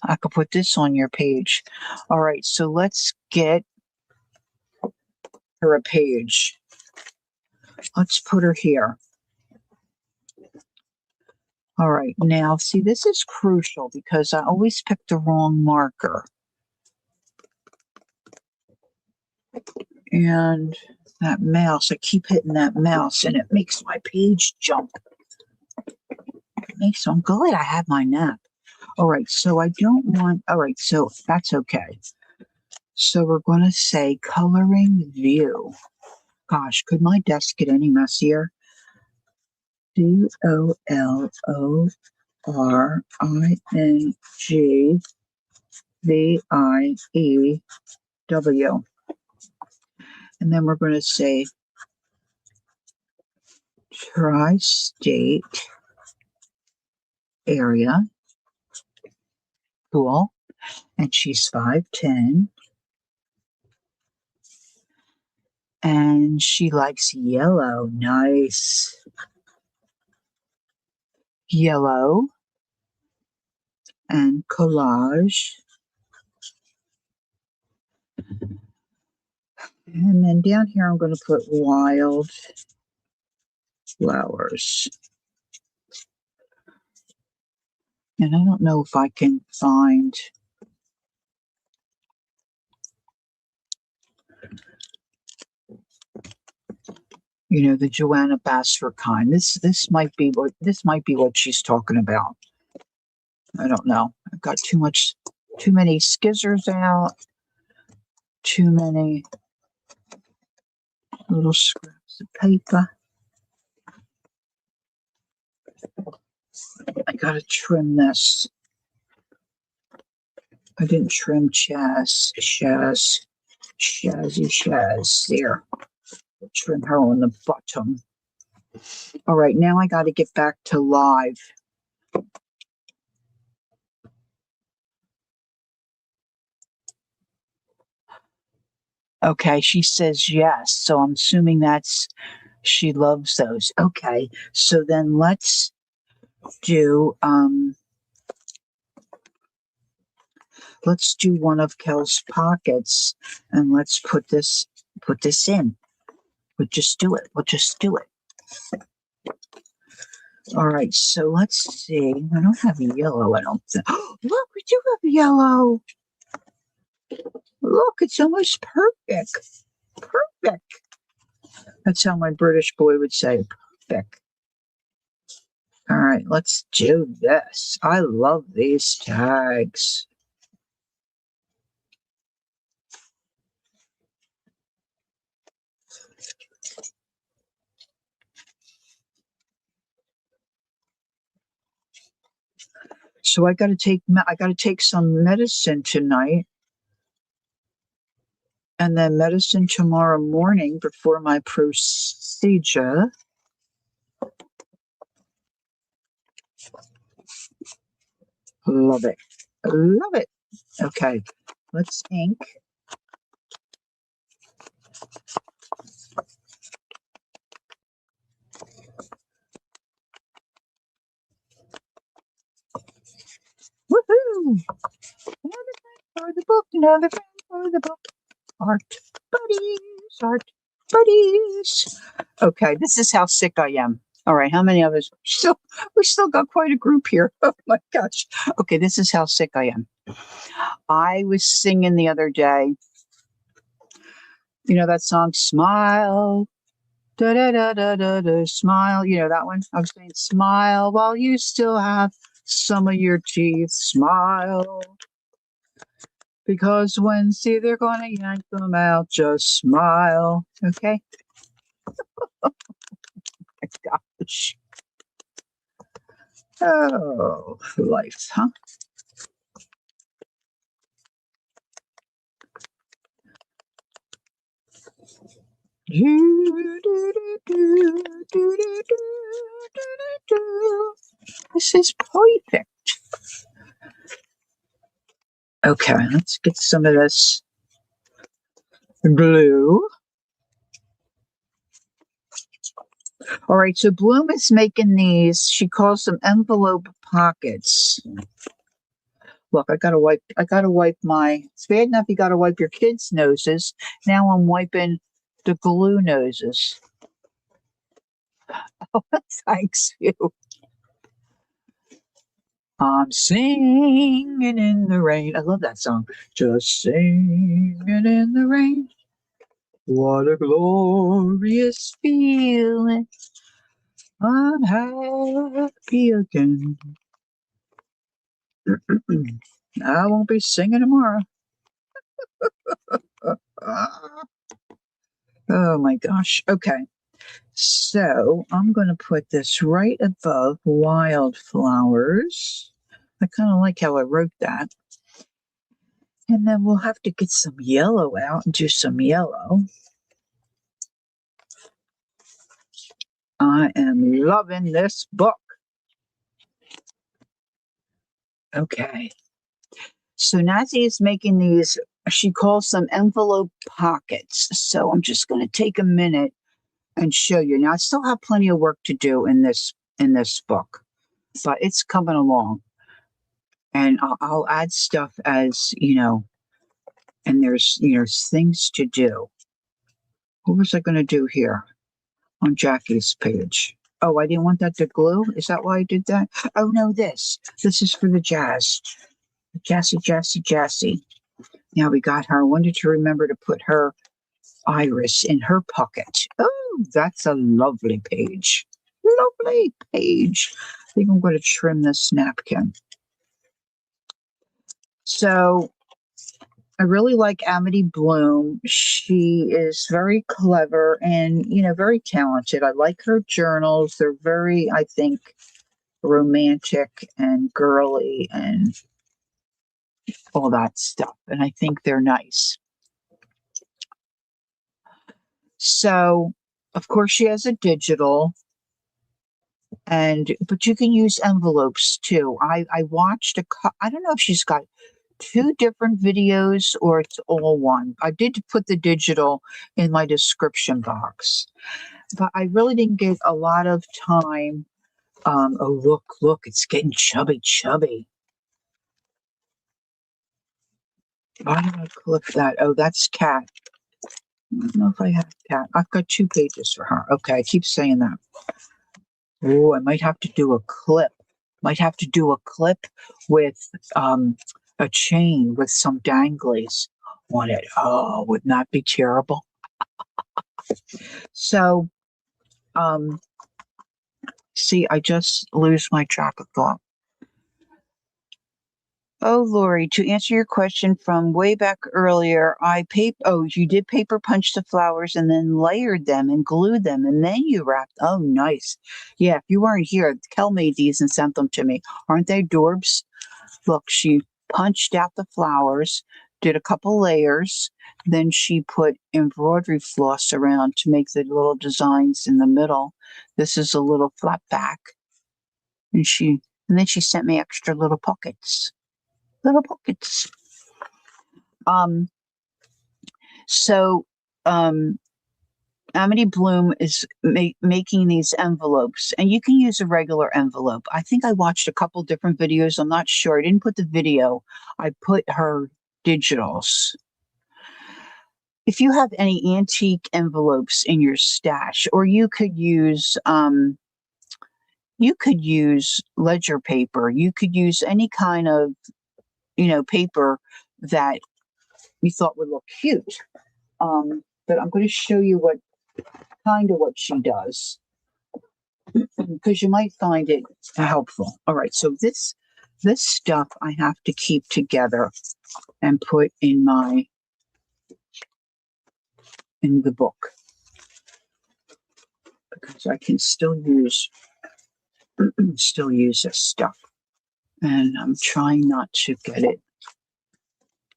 I could put this on your page. All right, so let's get her a page. Let's put her here. All right, now see, this is crucial because I always pick the wrong marker. And that mouse, I keep hitting that mouse and it makes my page jump. So I'm glad I had my nap. All right, so I don't want, all right, so that's okay. So we're going to say coloring view. Gosh, could my desk get any messier? COLORINGView. And then we're going to say tri-state area. Cool. And she's 5'10". And she likes yellow. Nice. Yellow and collage. And then down here, I'm going to put wild flowers. And I don't know if I can find, the Joanna Basfer kind. This might be what she's talking about. I don't know. I've got too many skizzers out, too many little scraps of paper. I gotta trim this. I didn't trim Shaz. There. I'll trim her on the bottom. All right, now I got to get back to live. Okay, she says yes, so I'm assuming she loves those. Okay, so then let's do one of Kel's pockets, and let's put this in. We'll just do it. All right, so let's see. I don't have yellow, I don't think. Look, we do have yellow. Look, it's almost perfect. Perfect. That's how my British boy would say, perfect. All right, let's do this. I love these tags. So I got to take some medicine tonight, and then medicine tomorrow morning before my procedure. Love it. Love it. Okay, let's ink. Woohoo! Another friend for the book, another friend for the book. Art buddies. Okay, this is how sick I am. All right, how many of us? We still got quite a group here. Oh my gosh. Okay, this is how sick I am. I was singing the other day. You know that song, Smile, da da da da da da, smile. You know that one? I was saying, smile while you still have some of your teeth. Smile. Because when they're going to yank them out, just smile. Okay? Oh my gosh. Oh, life, huh? This is perfect. Okay, let's get some of this blue. All right, so Bloom is making these. She calls them envelope pockets. Look, I gotta wipe my. It's bad enough you gotta wipe your kids' noses. Now I'm wiping the glue noses. Oh, thanks you. I'm singing in the rain. I love that song. Just singing in the rain. What a glorious feeling. I'm happy again. I won't be singing tomorrow. Oh my gosh. Okay. So I'm going to put this right above wildflowers. I kind of like how I wrote that. And then we'll have to get some yellow out and do some yellow. I am loving this book. Okay. So Nazi is making these, she calls them envelope pockets. So I'm just going to take a minute and show you. Now I still have plenty of work to do in this book, but it's coming along. And I'll add stuff as, and there's, things to do. What was I going to do here on Jackie's page? Oh, I didn't want that to glue. Is that why I did that? Oh, no, this. This is for the jazz. Jassy. Now we got her. I wanted to remember to put her iris in her pocket. Oh, that's a lovely page. Lovely page. I think I'm going to trim this napkin. So I really like AmityBloom. She is very clever and, very talented. I like her journals. They're very, I think, romantic and girly and all that stuff. And I think they're nice. So, of course, she has a digital, but you can use envelopes too. I watched I don't know if she's got two different videos or it's all one. I did put the digital in my description box, but I really didn't get a lot of time. Oh, look, it's getting chubby. Why did I click that? Oh, that's Cat. I don't know if I have Cat. I've got 2 pages for her. Okay, I keep saying that. Oh, I might have to do a clip. Might have to do a clip with a chain with some danglies on it. Oh, wouldn't that be terrible? So, see, I just lose my track of thought. Oh, Lori, to answer your question from way back earlier, you did paper punch the flowers and then layered them and glued them and then you wrapped. Oh, nice. Yeah, if you weren't here, Kel made these and sent them to me. Aren't they adorbs? Look, she punched out the flowers, did a couple layers, then she put embroidery floss around to make the little designs in the middle. This is a little flat back. And then she sent me extra little pockets. Little pockets. So AmityBloom is making these envelopes, and you can use a regular envelope. I think I watched a couple different videos. I'm not sure. I didn't put the video. I put her digitals. If you have any antique envelopes in your stash, or you could use ledger paper. You could use any kind of paper that you thought would look cute. But I'm going to show you what she does because you might find it helpful. All right, so this stuff I have to keep together and put in the book because I can still use this stuff. And I'm trying not to get it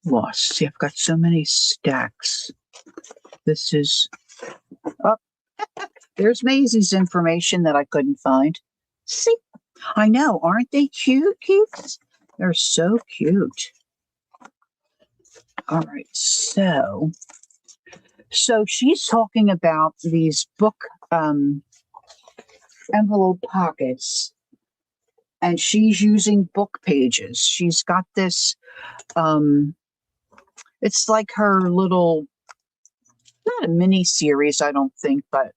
lost. See, I've got so many stacks. This is there's Maisie's information that I couldn't find. See, I know, aren't they cute? They're so cute. All right, so she's talking about these book envelope pockets, and she's using book pages. She's got this, it's like her little, not a mini series, I don't think, but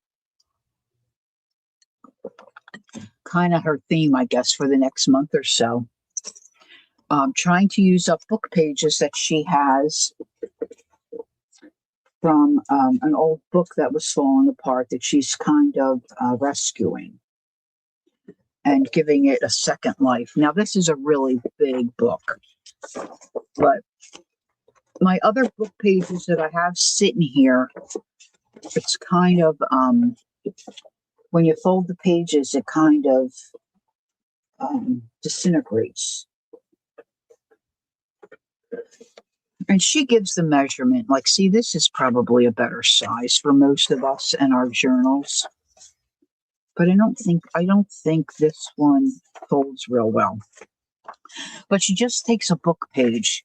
kind of her theme, I guess, for the next month or so. Trying to use up book pages that she has from an old book that was falling apart that she's kind of rescuing and giving it a second life. Now, this is a really big book, but my other book pages that I have sitting here, it's kind of, when you fold the pages, it kind of disintegrates. And she gives the measurement, like, see, this is probably a better size for most of us in our journals. But I don't think this one folds real well. But she just takes a book page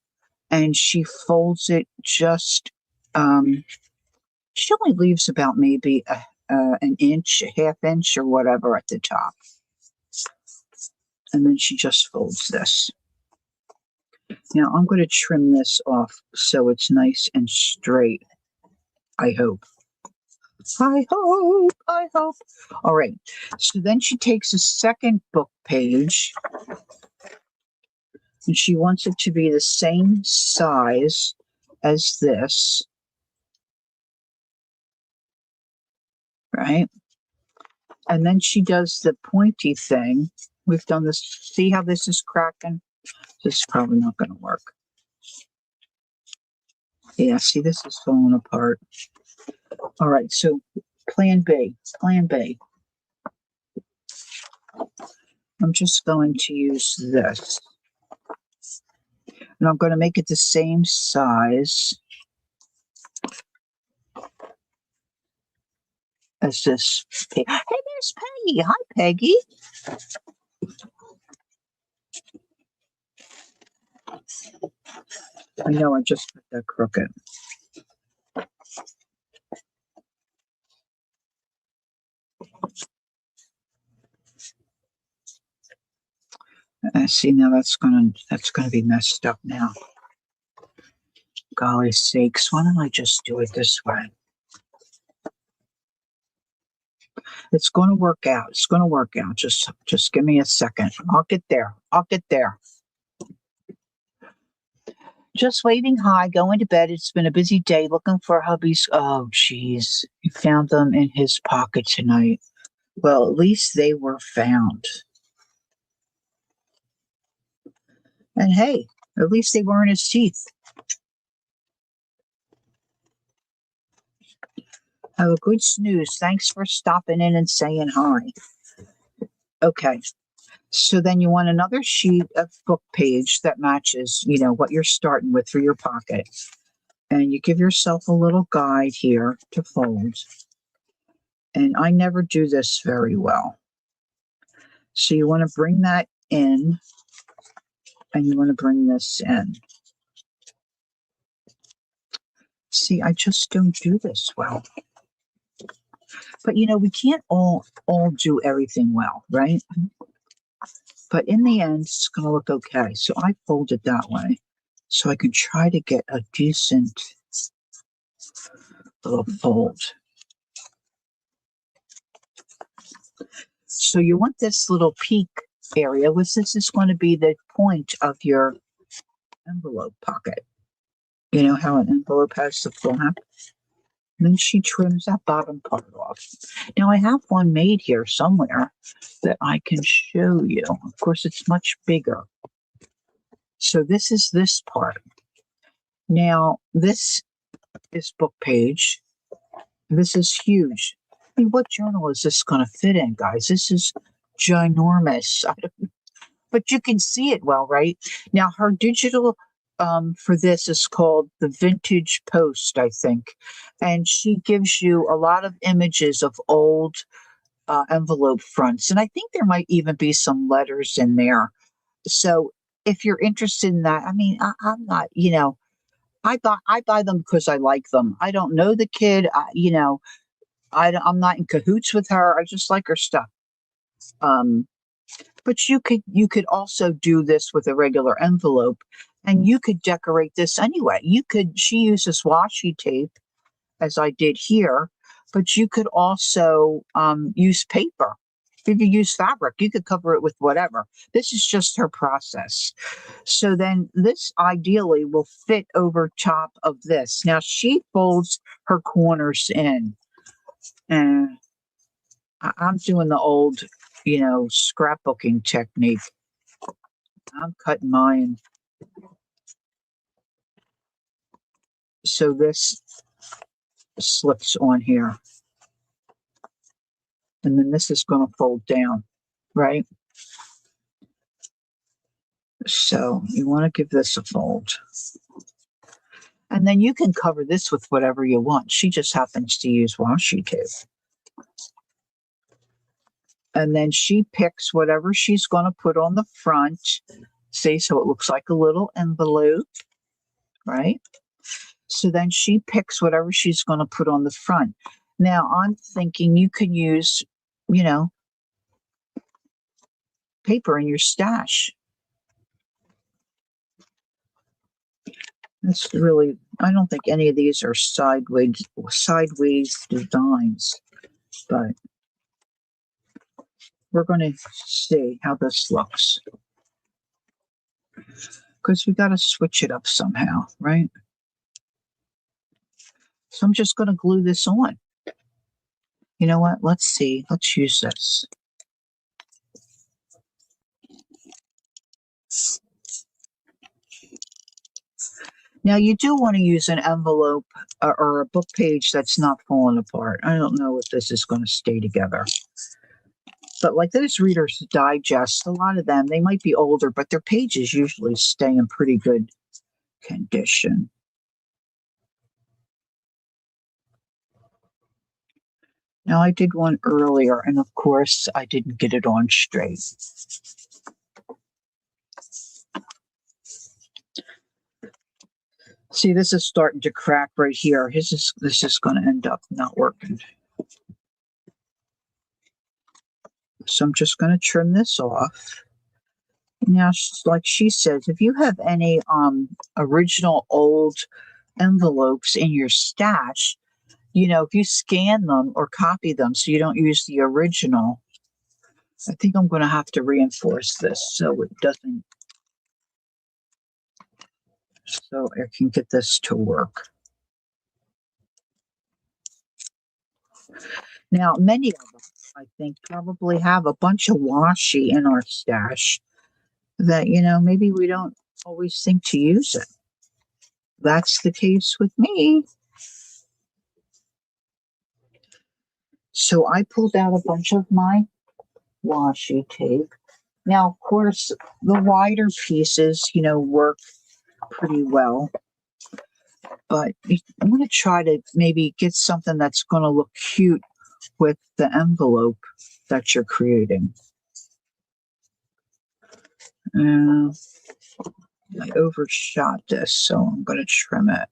and she folds it just, she only leaves about maybe an inch, a half inch or whatever at the top. And then she just folds this. Now I'm going to trim this off so it's nice and straight. I hope. I hope. All right. So then she takes a second book page and she wants it to be the same size as this. Right? And then she does the pointy thing. We've done this. See how this is cracking? This is probably not going to work. Yeah, see, this is falling apart. All right, so plan B. I'm just going to use this. And I'm going to make it the same size as this. Hey, there's Peggy. Hi, Peggy. I know I just put that crooked. See, now that's gonna be messed up now. Golly sakes, why don't I just do it this way? It's gonna work out. It's gonna work out. Just give me a second. I'll get there. Just waving hi, going to bed. It's been a busy day looking for hubby's. Oh, geez. You found them in his pocket tonight. Well, at least they were found. And hey, at least they weren't his teeth. Have a good snooze. Thanks for stopping in and saying hi. Okay. So then you want another sheet of book page that matches, what you're starting with for your pocket. And you give yourself a little guide here to fold. And I never do this very well. So you want to bring that in. And you want to bring this in. See, I just don't do this well. But, we can't all do everything well, right? But in the end, it's going to look okay. So I fold it that way so I can try to get a decent little fold. So you want this little peak area, which this is going to be the point of your envelope pocket. You know how an envelope has the flap? And then she trims that bottom part off. Now I have one made here somewhere that I can show you. Of course, it's much bigger. So this is this part. Now this is book page. This is huge. I mean, what journal is this going to fit in, guys? This is ginormous. But you can see it well, right? Now her digital for this is called the Vintage Post, I think. And she gives you a lot of images of old envelope fronts. And I think there might even be some letters in there. So if you're interested in that, I mean, I'm not, I buy them because I like them. I don't know the kid. I'm not in cahoots with her. I just like her stuff. But you could also do this with a regular envelope, and you could decorate this anyway. She uses washi tape, as I did here, but you could also use paper. If you use fabric, you could cover it with whatever. This is just her process. So then this ideally will fit over top of this. Now she folds her corners in, and I'm doing the old, scrapbooking technique. I'm cutting mine. So this slips on here. And then this is going to fold down, right? So you want to give this a fold. And then you can cover this with whatever you want. She just happens to use washi tape. And then she picks whatever she's going to put on the front. See, so it looks like a little envelope, right? So then she picks whatever she's going to put on the front. Now I'm thinking you can use, paper in your stash. It's really, I don't think any of these are sideways designs, but we're going to see how this looks. Because we got to switch it up somehow, right? So I'm just going to glue this on. You know what? Let's see. Let's use this. Now, you do want to use an envelope or a book page that's not falling apart. I don't know if this is going to stay together. But like those Reader's Digest, a lot of them, they might be older, but their pages usually stay in pretty good condition. Now, I did one earlier, and of course, I didn't get it on straight. See, this is starting to crack right here. This is going to end up not working. So I'm just going to trim this off. Now, like she says, if you have any original old envelopes in your stash, if you scan them or copy them so you don't use the original, I think I'm going to have to reinforce this so it doesn't, so I can get this to work. Now, many of us, I think, probably have a bunch of washi in our stash that, maybe we don't always think to use it. That's the case with me. So I pulled out a bunch of my washi tape. Now, of course, the wider pieces, work pretty well. But I'm going to try to maybe get something that's going to look cute with the envelope that you're creating. I overshot this, so I'm going to trim it.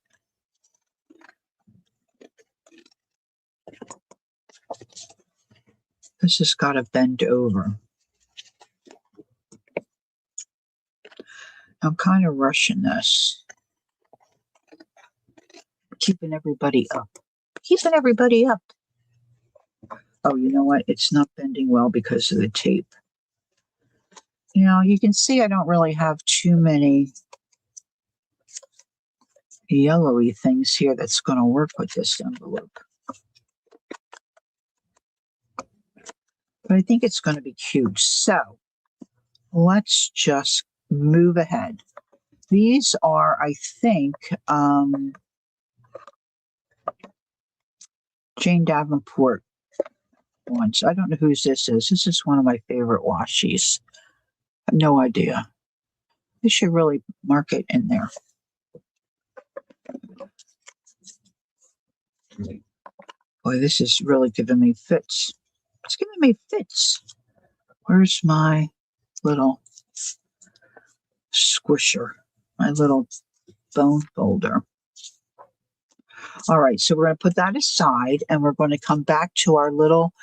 This has got to bend over. I'm kind of rushing this. Keeping everybody up. Keeping everybody up. Oh, you know what? It's not bending well because of the tape. You can see I don't really have too many yellowy things here that's going to work with this envelope. But I think it's going to be cute. So let's just move ahead. These are, I think, Jane Davenport ones. I don't know whose this is. This is one of my favorite washis. I have no idea. They should really mark it in there. Boy, this is really giving me fits. It's giving me fits. Where's my little squisher? My little bone folder. All right, so we're going to put that aside, and we're going to come back to our little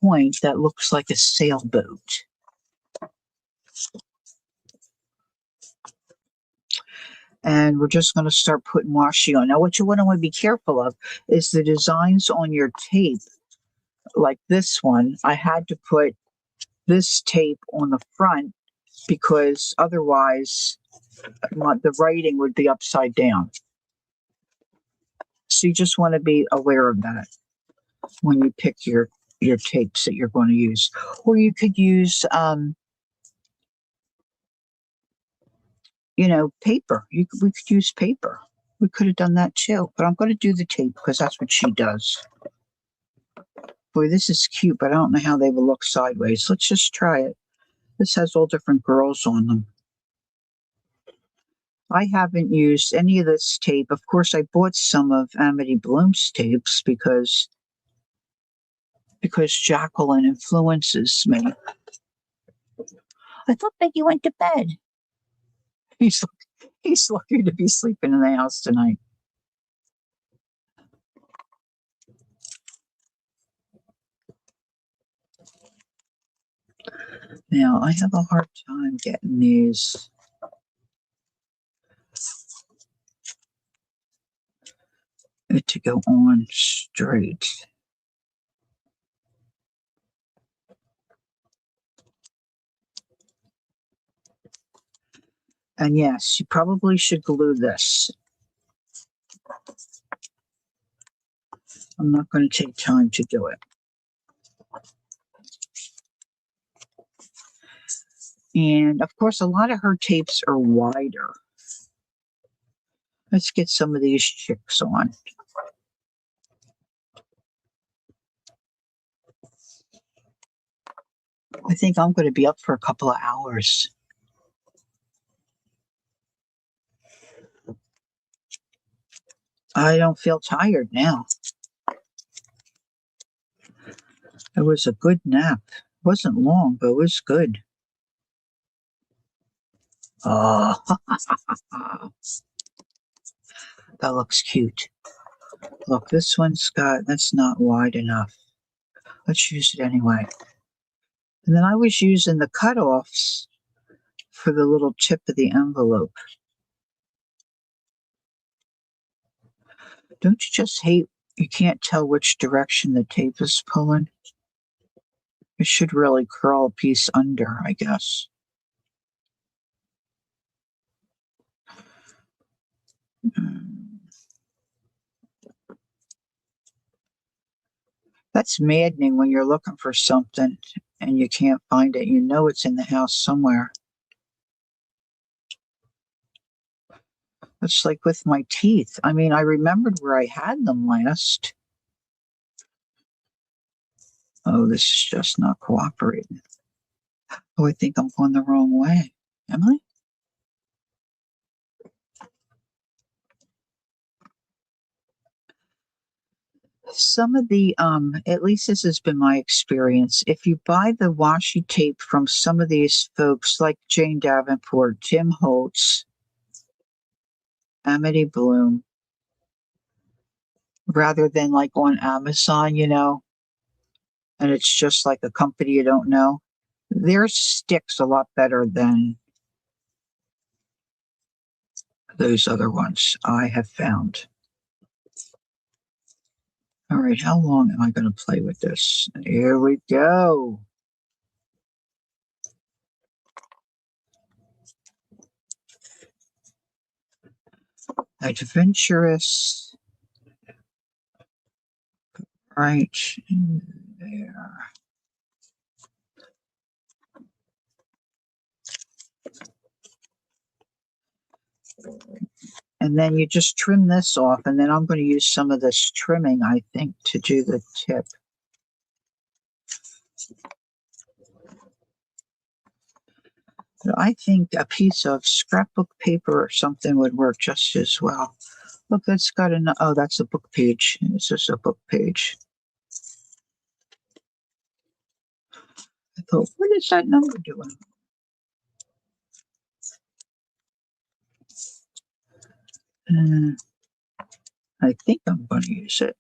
point that looks like a sailboat. And we're just going to start putting washi on. Now, what you want to be careful of is the designs on your tape, like this one. I had to put this tape on the front because otherwise the writing would be upside down. So you just want to be aware of that when you pick your tapes that you're going to use. Or you could use, paper. We could use paper. We could have done that too, but I'm going to do the tape because that's what she does. Boy, this is cute, but I don't know how they will look sideways. Let's just try it. This has all different girls on them. I haven't used any of this tape. Of course, I bought some of AmityBloom's tapes because Jacqueline influences me. I thought Becky went to bed. He's lucky to be sleeping in the house tonight. Now, I have a hard time getting these to go on straight. And yes, you probably should glue this. I'm not going to take time to do it. And of course, a lot of her tapes are wider. Let's get some of these chicks on. I think I'm going to be up for a couple of hours. I don't feel tired now. It was a good nap. It wasn't long, but it was good. Oh, that looks cute. Look, this one's that's not wide enough. Let's use it anyway. And then I was using the cutoffs for the little tip of the envelope. Don't you just hate you can't tell which direction the tape is pulling? It should really curl a piece under, I guess. That's maddening when you're looking for something and you can't find it. You know it's in the house somewhere. It's like with my teeth. I mean, I remembered where I had them last. Oh, this is just not cooperating. Oh, I think I'm going the wrong way. Am I? Some of the, at least this has been my experience. If you buy the washi tape from some of these folks like Jane Davenport, Tim Holtz, AmityBloom, rather than like on Amazon, and it's just like a company you don't know, theirs sticks a lot better than those other ones I have found. All right, how long am I going to play with this? Here we go. Adventurous. Right in there. And then you just trim this off, and then I'm going to use some of this trimming, I think, to do the tip. I think a piece of scrapbook paper or something would work just as well. Look, that's got oh, that's a book page. This is a book page. I thought, what is that number doing? I think I'm going to use it.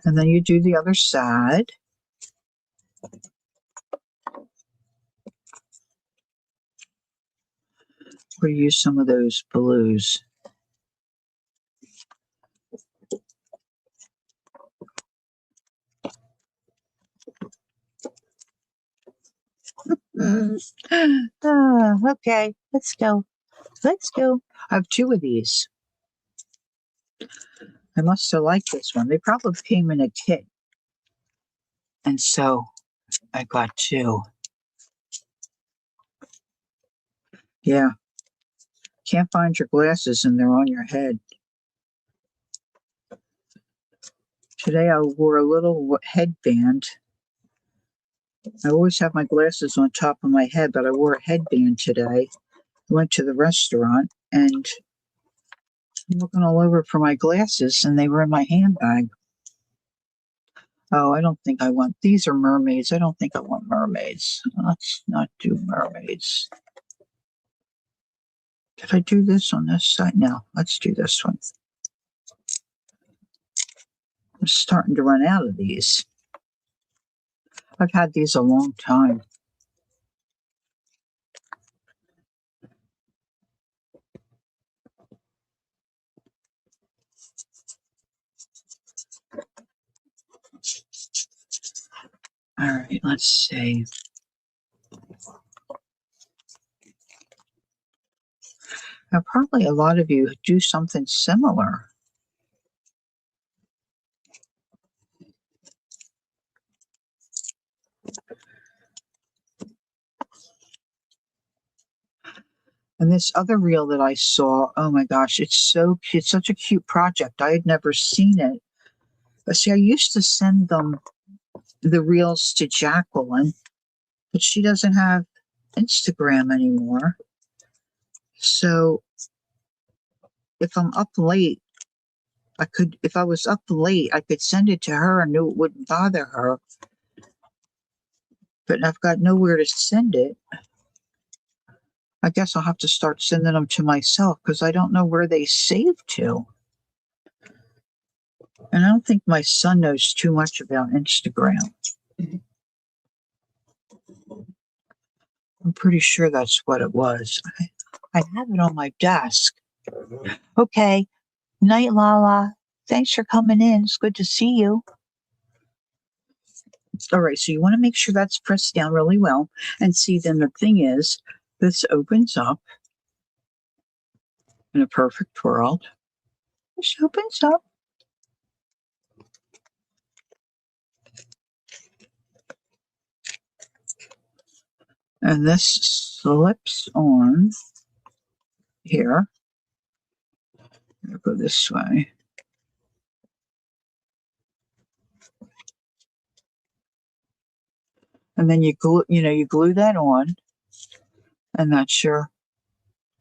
And then you do the other side. We'll use some of those blues. Okay, let's go. Let's go. I have two of these. I must have liked this one. They probably came in a kit. And so I got two. Yeah. Can't find your glasses and they're on your head. Today I wore a little headband. I always have my glasses on top of my head, but I wore a headband today. I went to the restaurant and I'm looking all over for my glasses and they were in my handbag. Oh, I don't think I want, these are mermaids. I don't think I want mermaids. Let's not do mermaids. Did I do this on this side? No, let's do this one. I'm starting to run out of these. I've had these a long time. All right, let's see. Now, probably a lot of you do something similar. And this other reel that I saw, oh my gosh, it's such a cute project. I had never seen it. But see, I used to send them the reels to Jacqueline, but she doesn't have Instagram anymore. So if I'm up late, if I was up late, I could send it to her and knew it wouldn't bother her. But I've got nowhere to send it. I guess I'll have to start sending them to myself because I don't know where they save to. And I don't think my son knows too much about Instagram. I'm pretty sure that's what it was. I have it on my desk. Okay. Night, Lala. Thanks for coming in. It's good to see you. All right. So you want to make sure that's pressed down really well. And see, then the thing is, this opens up in a perfect world. This opens up. And this slips on here. I'll go this way. And then you glue that on, and that's your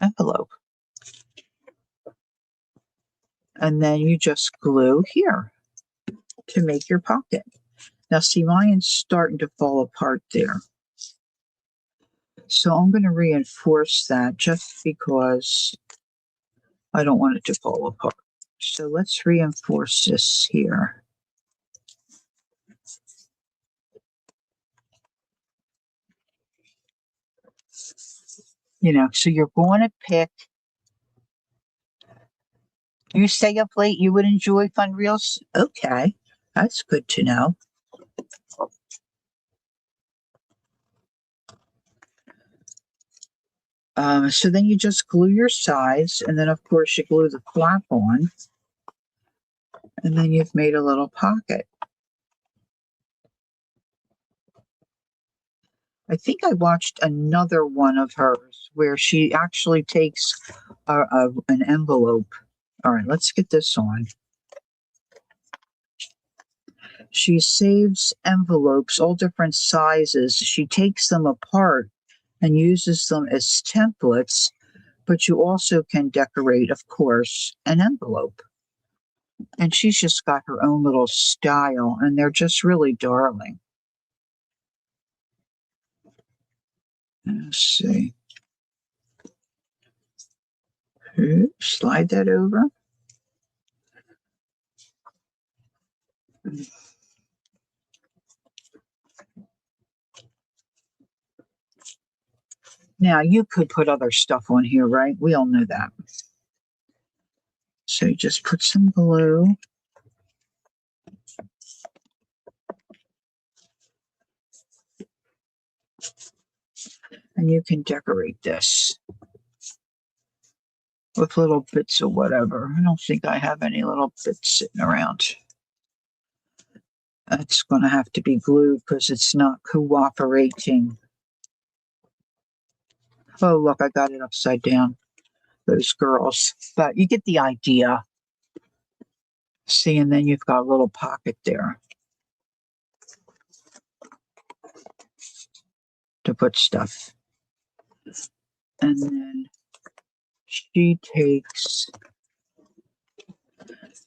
envelope. And then you just glue here to make your pocket. Now see, mine's starting to fall apart there. So I'm going to reinforce that just because I don't want it to fall apart. So let's reinforce this here. So you're going to pick. You stay up late, you would enjoy fun reels? Okay, that's good to know. So then you just glue your sides, and then of course you glue the flap on, and then you've made a little pocket. I think I watched another one of hers where she actually takes an envelope. All right, let's get this on. She saves envelopes, all different sizes. She takes them apart and uses them as templates, but you also can decorate, of course, an envelope. And she's just got her own little style, and they're just really darling. Let's see. Slide that over. Now, you could put other stuff on here, right? We all know that. So you just put some glue. And you can decorate this with little bits of whatever. I don't think I have any little bits sitting around. That's going to have to be glued because it's not cooperating. Oh, look, I got it upside down. Those girls. But you get the idea. See, and then you've got a little pocket there to put stuff. And then she takes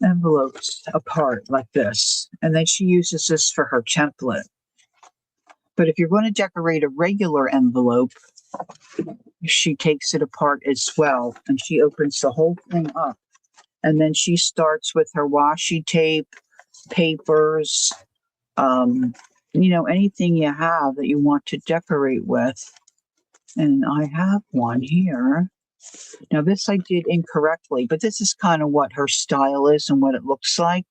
envelopes apart like this. And then she uses this for her template. But if you're going to decorate a regular envelope, she takes it apart as well. And she opens the whole thing up. And then she starts with her washi tape, papers, anything you have that you want to decorate with. And I have one here. Now, this I did incorrectly, but this is kind of what her style is and what it looks like.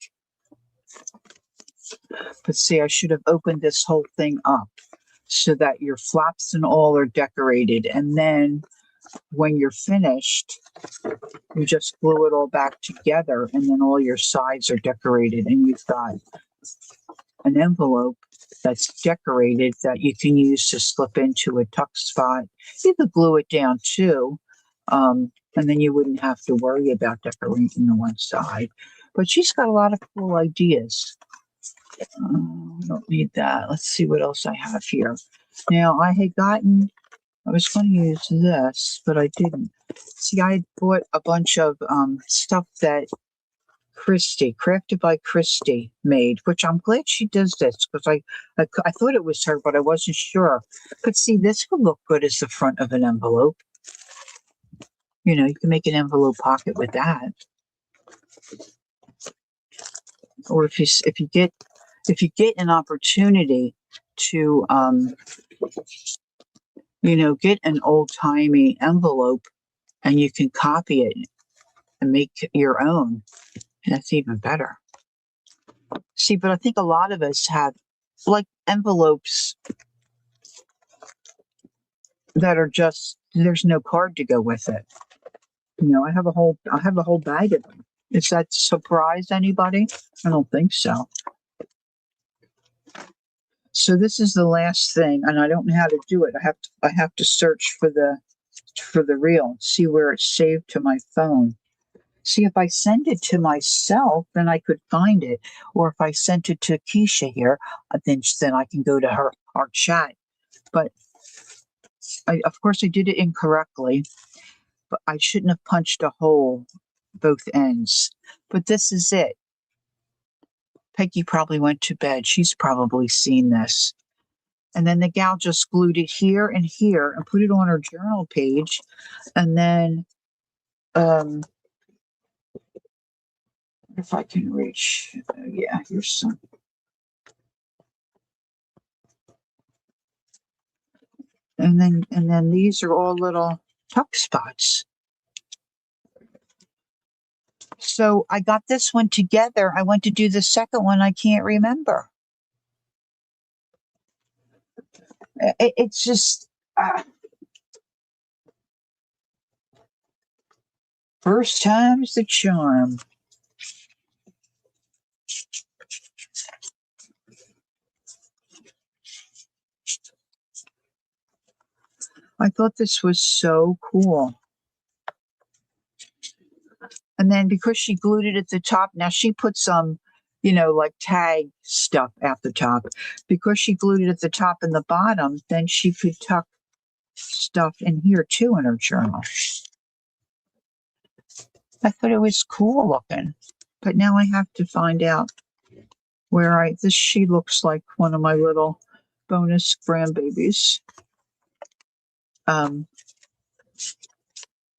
But see, I should have opened this whole thing up so that your flaps and all are decorated. And then when you're finished, you just glue it all back together, and then all your sides are decorated, and you've got an envelope that's decorated that you can use to slip into a tuck spot. You could glue it down too, and then you wouldn't have to worry about decorating the one side. But she's got a lot of cool ideas. I don't need that. Let's see what else I have here. Now, I was going to use this, but I didn't. See, I had bought a bunch of stuff that Crafted by Christy, made, which I'm glad she does this because I thought it was her, but I wasn't sure. But see, this would look good as the front of an envelope. You can make an envelope pocket with that. Or if you get an opportunity to get an old-timey envelope and you can copy it and make your own, that's even better. See, but I think a lot of us have like envelopes that are just, there's no card to go with it. I have a whole bag of them. Does that surprise anybody? I don't think so. So this is the last thing, and I don't know how to do it. I have to search for the reel, see where it's saved to my phone. See, if I send it to myself, then I could find it. Or if I sent it to Keisha here, then I can go to our chat. But of course, I did it incorrectly. But I shouldn't have punched a hole both ends. But this is it. Peggy probably went to bed. She's probably seen this. And then the gal just glued it here and put it on her journal page. And then, if I can reach, yeah, here's some. And then these are all little tuck spots. So I got this one together. I went to do the second one. I can't remember. It's just first time's the charm. I thought this was so cool. And then because she glued it at the top, now she put some, like tag stuff at the top. Because she glued it at the top and the bottom, then she could tuck stuff in here too in her journal. I thought it was cool looking. But now I have to find out where she looks like one of my little bonus grandbabies. I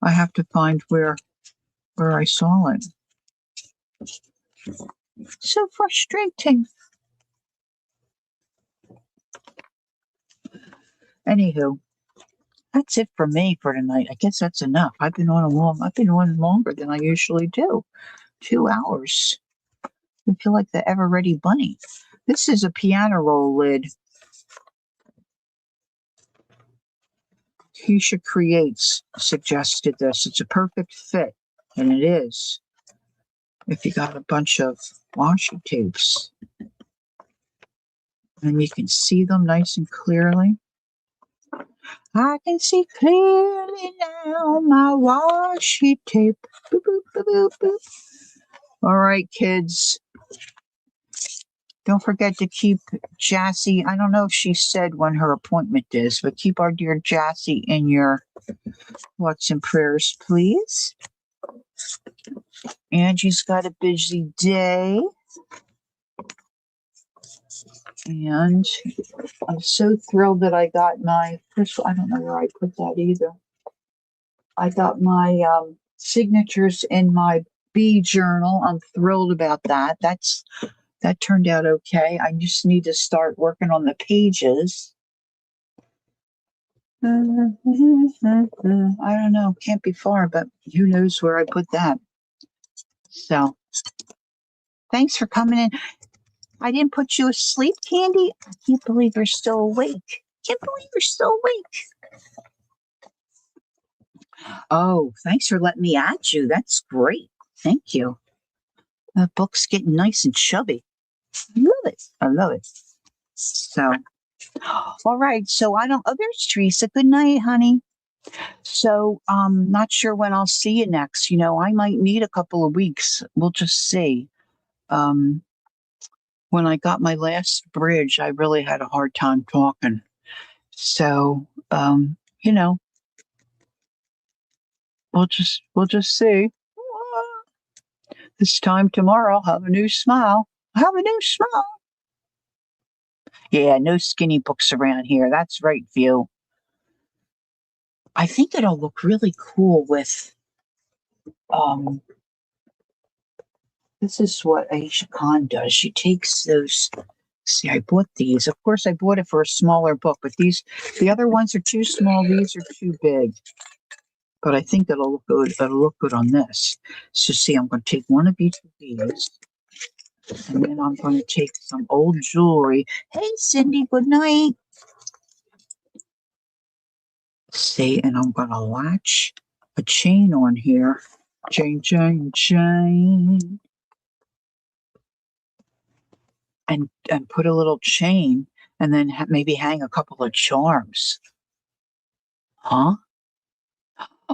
have to find where I saw it. So frustrating. Anywho, that's it for me for tonight. I guess that's enough. I've been on longer than I usually do. 2 hours. I feel like the ever ready bunny. This is a piano roll lid. Keisha Creates suggested this. It's a perfect fit, and it is. If you got a bunch of washi tapes, and you can see them nice and clearly. I can see clearly now my washi tape. Boop, boop, boop, boop, boop. All right, kids. Don't forget to keep Jassy. I don't know if she said when her appointment is, but keep our dear Jassy in your thoughts and prayers, please. Angie's got a busy day. And I'm so thrilled that I got my first. I don't know where I put that either. I got my signatures in my bee journal. I'm thrilled about that. That turned out okay. I just need to start working on the pages. I don't know. Can't be far, but who knows where I put that. So thanks for coming in. I didn't put you asleep, Candy. I can't believe you're still awake. Can't believe you're still awake. Oh, thanks for letting me add you. That's great. Thank you. The book's getting nice and chubby. I love it. I love it. So, all right. So there's Teresa. Good night, honey. So, not sure when I'll see you next. I might need a couple of weeks. We'll just see. When I got my last bridge, I really had a hard time talking. So, we'll just see. This time tomorrow, I'll have a new smile. Have a new smile. Yeah, no skinny books around here. That's right, View. I think it'll look really cool with, this is what Aisha Khan does. She takes those, see, I bought these. Of course, I bought it for a smaller book, but the other ones are too small. These are too big. But I think it'll look good. It'll look good on this. So see, I'm going to take one of each of these. And then I'm going to take some old jewelry. Hey, Cindy, good night. See, and I'm going to latch a chain on here. Chain, chain, chain. And put a little chain and then maybe hang a couple of charms. Huh?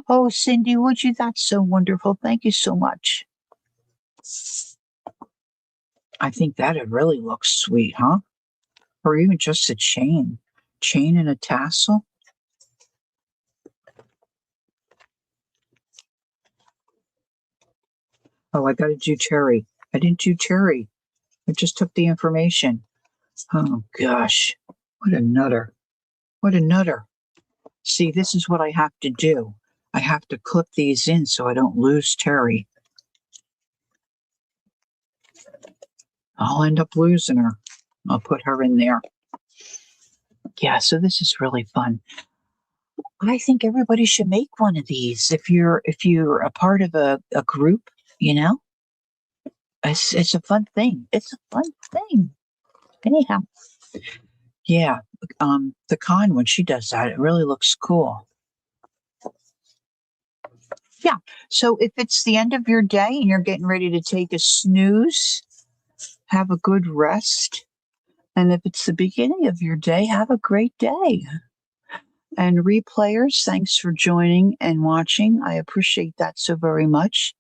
Oh, Cindy, would you? That's so wonderful. Thank you so much. I think that'd really look sweet, huh? Or even just a chain. Chain and a tassel. Oh, I got to do cherry. I didn't do cherry. I just took the information. Oh, gosh. What a nutter. What a nutter. See, this is what I have to do. I have to clip these in so I don't lose Terry. I'll end up losing her. I'll put her in there. Yeah, so this is really fun. I think everybody should make one of these if you're a part of a group, It's a fun thing. It's a fun thing. Anyhow. Yeah. The Con, when she does that, it really looks cool. Yeah. So if it's the end of your day and you're getting ready to take a snooze, have a good rest. And if it's the beginning of your day, have a great day. And replayers, thanks for joining and watching. I appreciate that so very much.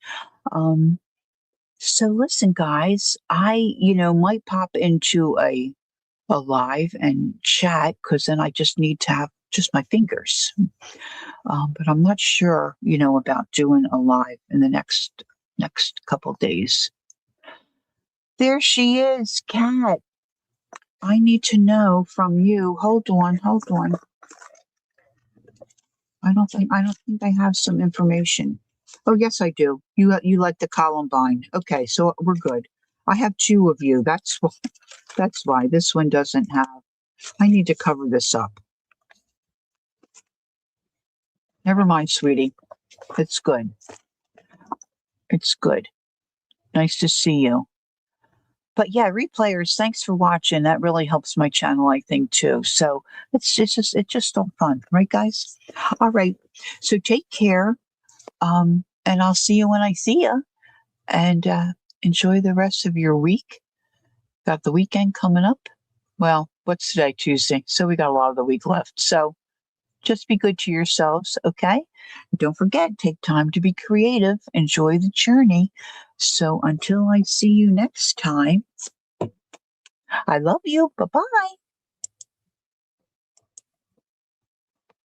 So listen, guys, I, might pop into a live and chat because then I just need to have just my fingers. But I'm not sure, about doing a live in the next couple days. There she is, Kat. I need to know from you. Hold on. I don't think I have some information. Oh, yes, I do. You like the Columbine. Okay, so we're good. I have two of you. That's why this one doesn't have. I need to cover this up. Never mind, sweetie. It's good. It's good. Nice to see you. But yeah, replayers, thanks for watching. That really helps my channel, I think, too. So it's just all fun, right, guys? All right. So take care. And I'll see you when I see you. And enjoy the rest of your week. Got the weekend coming up. Well, what's today? Tuesday. So we got a lot of the week left. So just be good to yourselves, okay? Don't forget, take time to be creative. Enjoy the journey. So until I see you next time, I love you. Bye bye.